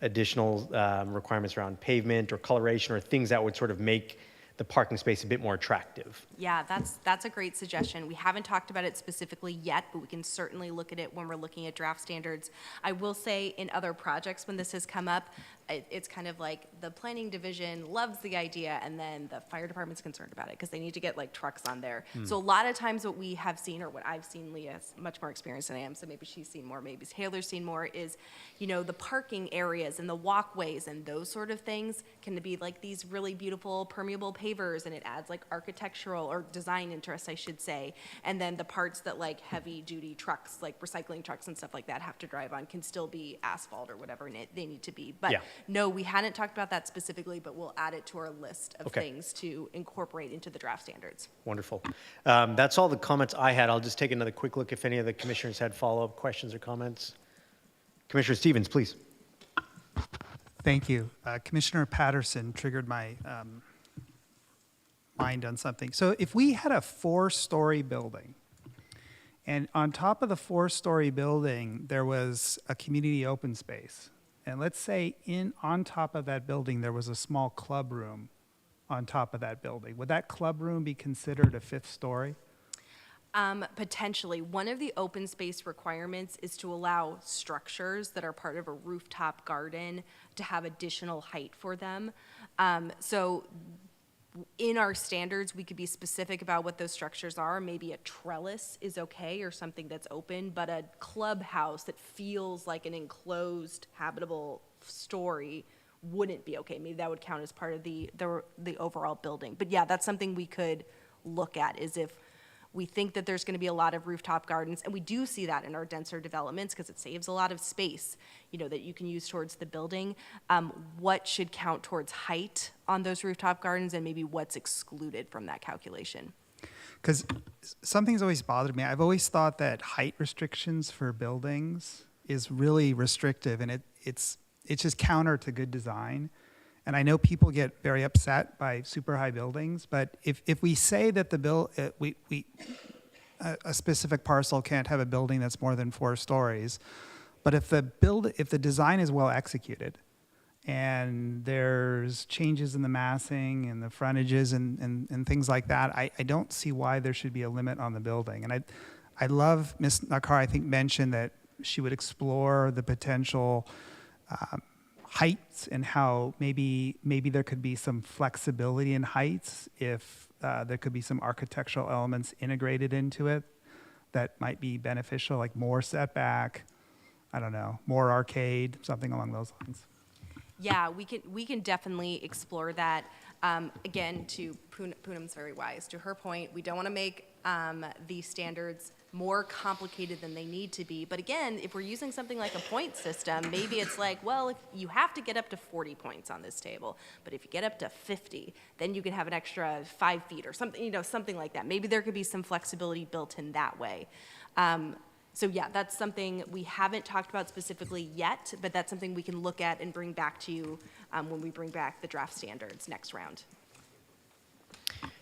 additional requirements around pavement or coloration or things that would sort of make the parking space a bit more attractive? Yeah, that's a great suggestion. We haven't talked about it specifically yet, but we can certainly look at it when we're looking at draft standards. I will say in other projects when this has come up, it's kind of like the planning division loves the idea and then the fire department's concerned about it because they need to get like trucks on there. So a lot of times what we have seen, or what I've seen, Leah's much more experienced than I am, so maybe she's seen more, maybe Taylor's seen more, is, the parking areas and the walkways and those sort of things can be like these really beautiful permeable pavers, and it adds like architectural or design interest, I should say. And then the parts that like heavy duty trucks, like recycling trucks and stuff like that have to drive on can still be asphalt or whatever they need to be. But no, we hadn't talked about that specifically, but we'll add it to our list of Okay. things to incorporate into the draft standards. Wonderful. That's all the comments I had. I'll just take another quick look if any of the commissioners had follow-up questions or comments. Commissioner Stevens, please. Thank you. Commissioner Patterson triggered my mind on something. So if we had a 4-story building, and on top of the 4-story building, there was a community open space, and let's say on top of that building, there was a small club room on top of that building, would that club room be considered a 5th story? Potentially. One of the open space requirements is to allow structures that are part of a rooftop garden to have additional height for them. So in our standards, we could be specific about what those structures are. Maybe a trellis is okay or something that's open, but a clubhouse that feels like an enclosed habitable story wouldn't be okay. Maybe that would count as part of the overall building. But yeah, that's something we could look at, is if we think that there's going to be a lot of rooftop gardens, and we do see that in our denser developments because it saves a lot of space, that you can use towards the building. What should count towards height on those rooftop gardens, and maybe what's excluded from that calculation? Because something's always bothered me. I've always thought that height restrictions for buildings is really restrictive, and it's just counter to good design. And I know people get very upset by super high buildings, but if we say that a specific parcel can't have a building that's more than 4 stories, but if the design is well executed, and there's changes in the massing and the frontages and things like that, I don't see why there should be a limit on the building. And I love Ms. Nakar, I think, mentioned that she would explore the potential heights and how maybe there could be some flexibility in heights if there could be some architectural elements integrated into it that might be beneficial, like more setback, I don't know, more arcade, something along those lines. Yeah, we can definitely explore that. Again, to Poonam's very wise. To her point, we don't want to make these standards more complicated than they need to be. But again, if we're using something like a point system, maybe it's like, well, if you have to get up to 40 points on this table, but if you get up to 50, then you can have an extra 5 feet or something, something like that. Maybe there could be some flexibility built in that way. So yeah, that's something we haven't talked about specifically yet, but that's something we can look at and bring back to you when we bring back the draft standards next round.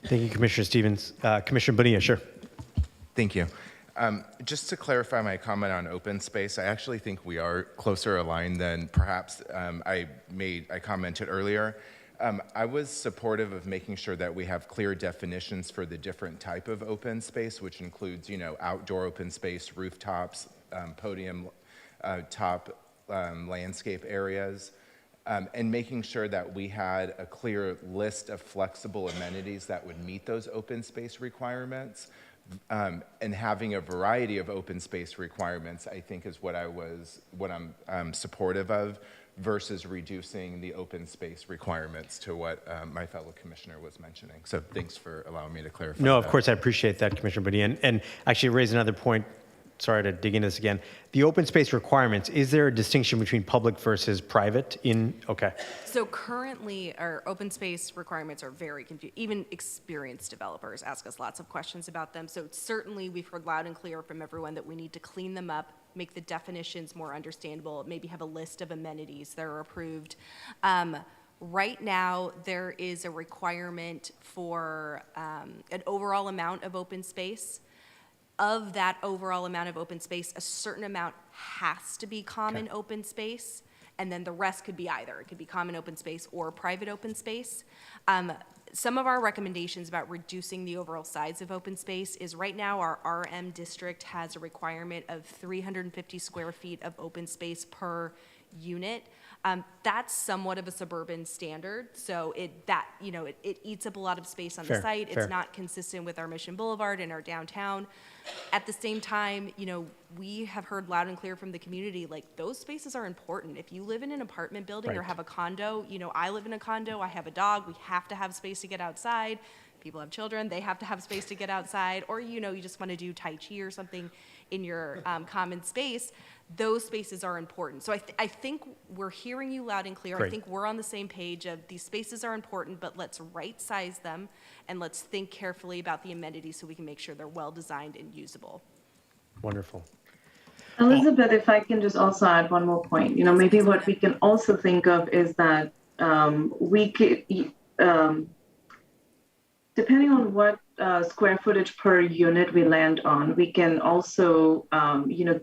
Thank you, Commissioner Stevens. Commissioner Bonilla, sure. Thank you. Just to clarify my comment on open space, I actually think we are closer aligned than perhaps I commented earlier. I was supportive of making sure that we have clear definitions for the different type of open space, which includes, outdoor open space, rooftops, podium top landscape areas, and making sure that we had a clear list of flexible amenities that would meet those open space requirements. And having a variety of open space requirements, I think, is what I'm supportive of, versus reducing the open space requirements to what my fellow commissioner was mentioning. So thanks for allowing me to clarify. No, of course, I appreciate that, Commissioner Bonilla. And actually raise another point. Sorry to dig into this again. The open space requirements, is there a distinction between public versus private okay. So currently, our open space requirements are very confusing. Even experienced developers ask us lots of questions about them. So certainly, we've heard loud and clear from everyone that we need to clean them up, make the definitions more understandable, maybe have a list of amenities that are approved. Right now, there is a requirement for an overall amount of open space. Of that overall amount of open space, a certain amount has to be common open space, and then the rest could be either. It could be common open space or private open space. Some of our recommendations about reducing the overall size of open space is right now our RM district has a requirement of 350 square feet of open space per unit. That's somewhat of a suburban standard, so it eats up a lot of space on the site. It's not consistent with our Mission Boulevard and our downtown. At the same time, we have heard loud and clear from the community, like, those spaces are important. If you live in an apartment building or have a condo, I live in a condo, I have a dog, we have to have space to get outside. People have children, they have to have space to get outside, or you just want to do Tai Chi or something. in your common space, those spaces are important. So I think we're hearing you loud and clear. Great. I think we're on the same page of these spaces are important, but let's right size them and let's think carefully about the amenities so we can make sure they're well designed and usable. Wonderful. Elizabeth, if I can just also add one more point, maybe what we can also think of is that we could, depending on what square footage per unit we land on, we can also,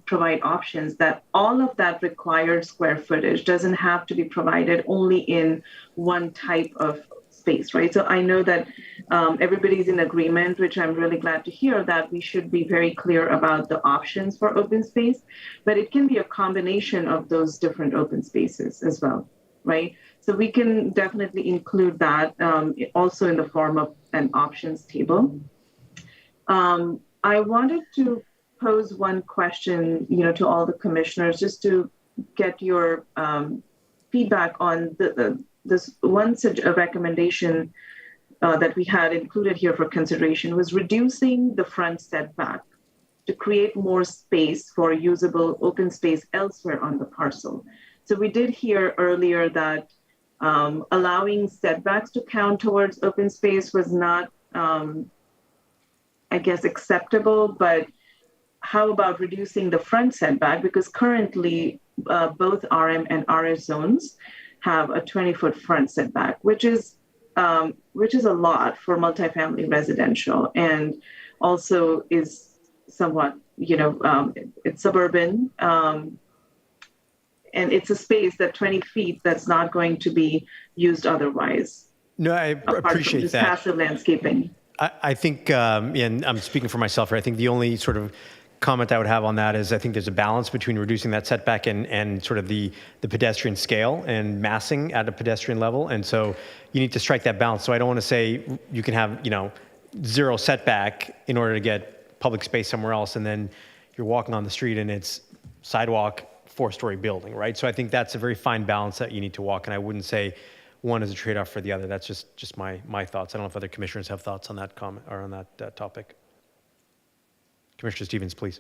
provide options that all of that required square footage doesn't have to be provided only in one type of space, right? So I know that everybody's in agreement, which I'm really glad to hear, that we should be very clear about the options for open space, but it can be a combination of those different open spaces as well, right? So we can definitely include that also in the form of an options table. I wanted to pose one question, to all the commissioners, just to get your feedback on this one recommendation that we had included here for consideration was reducing the front setback to create more space for usable open space elsewhere on the parcel. So we did hear earlier that allowing setbacks to count towards open space was not, acceptable, but how about reducing the front setback? Because currently both RM and RS zones have a 20-foot front setback, which is a lot for multifamily residential, and also is somewhat, it's suburban, and it's a space that 20 feet that's not going to be used otherwise. No, I appreciate just that. Passive landscaping. I think, and I'm speaking for myself here, I think the only sort of comment I would have on that is I think there's a balance between reducing that setback and sort of the pedestrian scale and massing at a pedestrian level. And so you need to strike that balance. So I don't want to say you can have, zero setback in order to get public space somewhere else, and then you're walking on the street and it's sidewalk, 4-story building, right? So I think that's a very fine balance that you need to walk, and I wouldn't say one is a trade-off for the other. That's just my thoughts. I don't know if other commissioners have thoughts on that comment or on that topic. Commissioner Stevens, please.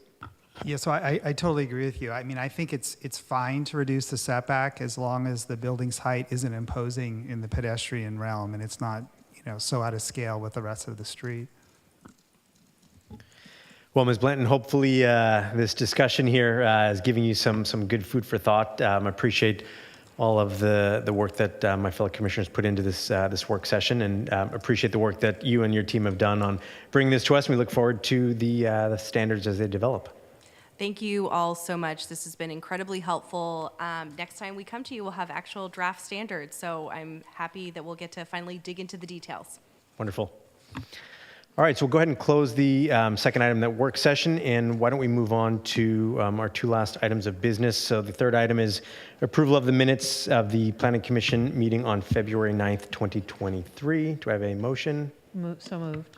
Yeah, so I totally agree with you. I mean, I think it's fine to reduce the setback as long as the building's height isn't imposing in the pedestrian realm and it's not, so out of scale with the rest of the street. Well, Ms. Blanton, hopefully this discussion here is giving you some good food for thought. I appreciate all of the work that my fellow commissioners put into this work session, and appreciate the work that you and your team have done on bringing this to us. And we look forward to the standards as they develop. Thank you all so much. This has been incredibly helpful. Next time we come to you, we'll have actual draft standards. So I'm happy that we'll get to finally dig into the details. Wonderful. All right, so we'll go ahead and close the second item, that work session, and why don't we move on to our two last items of business. So the third item is approval of the minutes of the Planning Commission meeting on February 9th, 2023. Do I have a motion? So moved.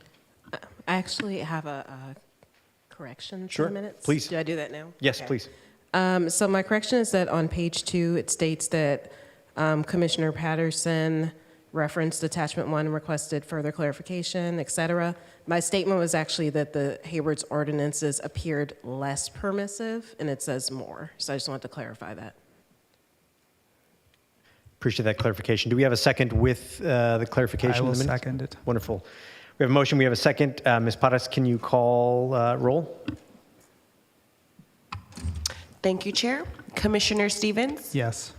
I actually have a correction to Sure, the minutes. please. Do I do that now? Yes, Okay. please. So my correction is that on page 2, it states that Commissioner Patterson referenced attachment 1, requested further clarification, et cetera. My statement was actually that the Hayward's ordinances appeared less permissive, and it says more. So I just wanted to clarify that. Appreciate that clarification. Do we have a second with the clarification? I will of the minutes? second it. Wonderful. We have a motion. We have a second. Ms. Paras, can you call roll? Thank you, Chair. Commissioner Stevens? Yes.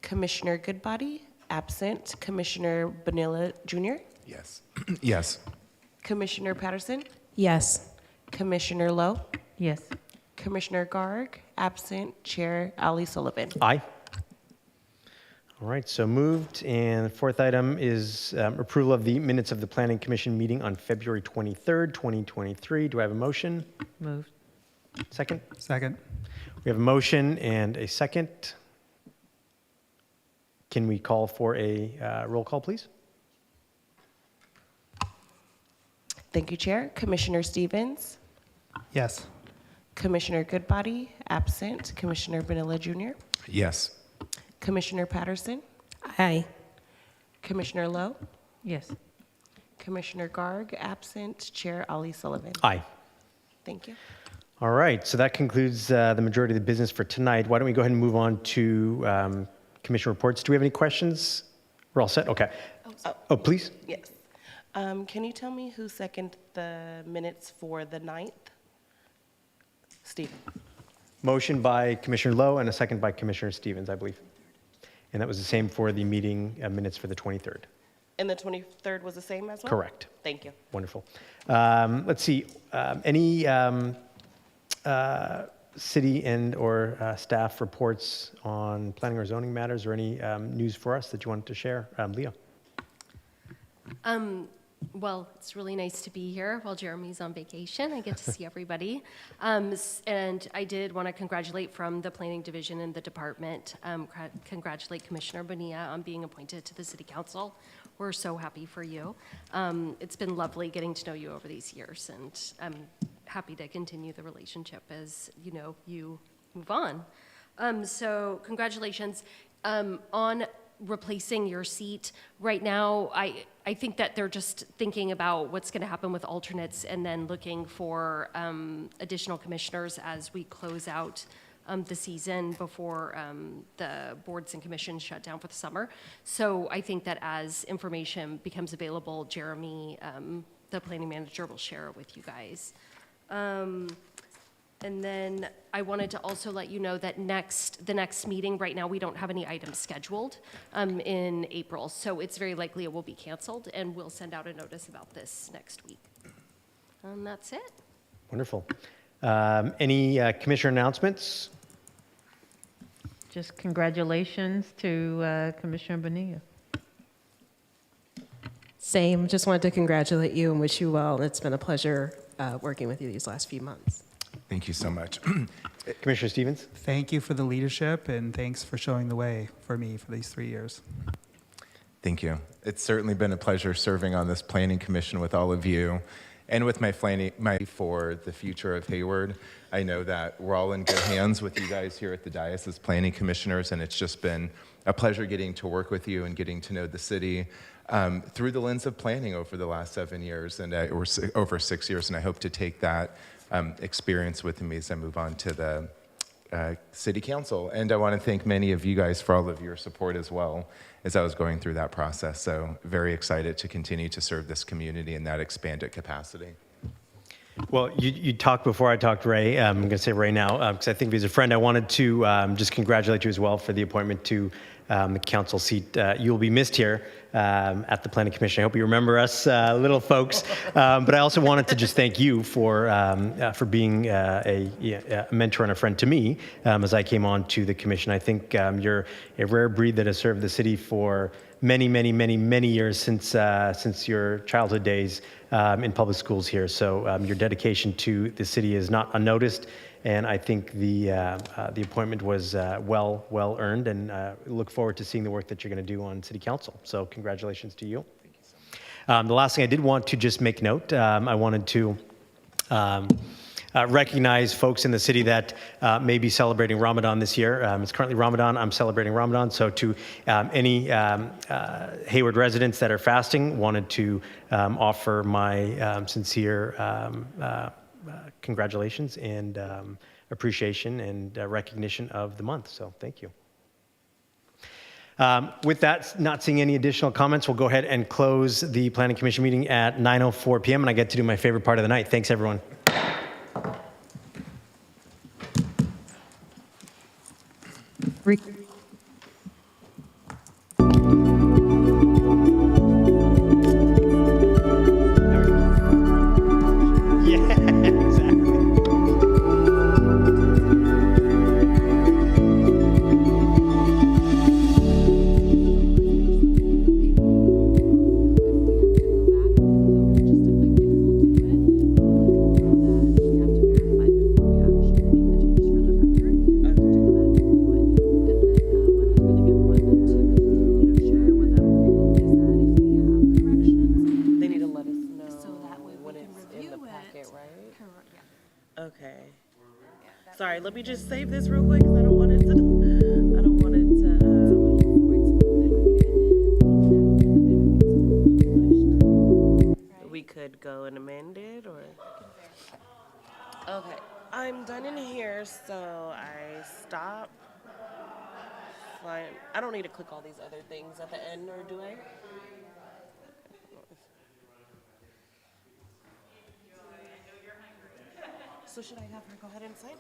Commissioner Goodbody? Absent. Commissioner Bonilla Jr.? Yes. Yes. Commissioner Patterson? Yes. Commissioner Lowe? Yes. Commissioner Garg? Absent. Chair Ali Sullivan? Aye. All right, so moved. And the fourth item is approval of the minutes of the Planning Commission meeting on February 23rd, 2023. Do I have a motion? Moved. Second? Second. We have a motion and a second. Can we call for a roll call, please? Thank you, Chair. Commissioner Stevens? Yes. Commissioner Goodbody? Absent. Commissioner Bonilla Jr.? Yes. Commissioner Patterson? Aye. Commissioner Lowe? Yes. Commissioner Garg? Absent. Chair Ali Sullivan? Aye. Thank you. All right, so that concludes the majority of the business for tonight. Why don't we go ahead and move on to commission reports? Do we have any questions? We're all set? Okay. Oh, please. Yes. Can you tell me who seconded the minutes for the 9th? Stephen. Motion by Commissioner Lowe and a second by Commissioner Stevens, I believe. And that was the same for the meeting minutes for the 23rd. And the 23rd was the same as well? Correct. Thank you. Wonderful. Let's see, any city and or staff reports on planning or zoning matters or any news for us that you wanted to share? Leah. Well, it's really nice to be here while Jeremy's on vacation. I get to see everybody. And I did want to congratulate from the planning division and the department, congratulate Commissioner Bonilla on being appointed to the city council. We're so happy for you. It's been lovely getting to know you over these years, and I'm happy to continue the relationship as you move on. So congratulations. On replacing your seat right now, I think that they're just thinking about what's going to happen with alternates and then looking for additional commissioners as we close out the season before the boards and commissions shut down for the summer. So I think that as information becomes available, Jeremy, the planning manager, will share it with you guys. And then I wanted to also let you know that the next meeting, right now we don't have any items scheduled in April, so it's very likely it will be canceled, and we'll send out a notice about this next week. And that's it. Wonderful. Any commissioner announcements? Just congratulations to Commissioner Bonilla. Same, just wanted to congratulate you and wish you well. It's been a pleasure working with you these last few months. Thank you so much. Commissioner Stevens? Thank you for the leadership, and thanks for showing the way for me for these 3 years. Thank you. It's certainly been a pleasure serving on this planning commission with all of you and with my for the future of Hayward. I know that we're all in good hands with you guys here at the Diocese as planning commissioners, and it's just been a pleasure getting to work with you and getting to know the city through the lens of planning over the last 7 years, and or over 6 years, and I hope to take that experience with me as I move on to the City Council. And I want to thank many of you guys for all of your support as well as I was going through that process. So very excited to continue to serve this community in that expanded capacity. Well, you talked before I talked, Ray. I'm going to say Ray now because I think he's a friend. I wanted to just congratulate you as well for the appointment to the council seat. You'll be missed here at the Planning Commission. I hope you remember us little folks. But I also wanted to just thank you for being a mentor and a friend to me as I came on to the commission. I think you're a rare breed that has served the city for many, many, many, many years since your childhood days in public schools here. So your dedication to the city is not unnoticed, and I think the appointment was well earned, and look forward to seeing the work that you're going to do on City Council. So congratulations to you. Thank you so much. The last thing I did want to just make note, I wanted to recognize folks in the city that may be celebrating Ramadan this year. It's currently Ramadan. I'm celebrating Ramadan. So to any Hayward residents that are fasting, wanted to offer my sincere congratulations and appreciation and recognition of the month. So thank you. With that, not seeing any additional comments, we'll go ahead and close the Planning Commission meeting at 9:04 p.m. and I get to do my favorite part of the night. Thanks, everyone. Sorry, let me just save this real quick because I don't want it to. We could go and amend it, or. Okay. I'm done in here, so I stop. Fine. I don't need to click all these other things at the end, or do I? So should I have her go ahead and sign?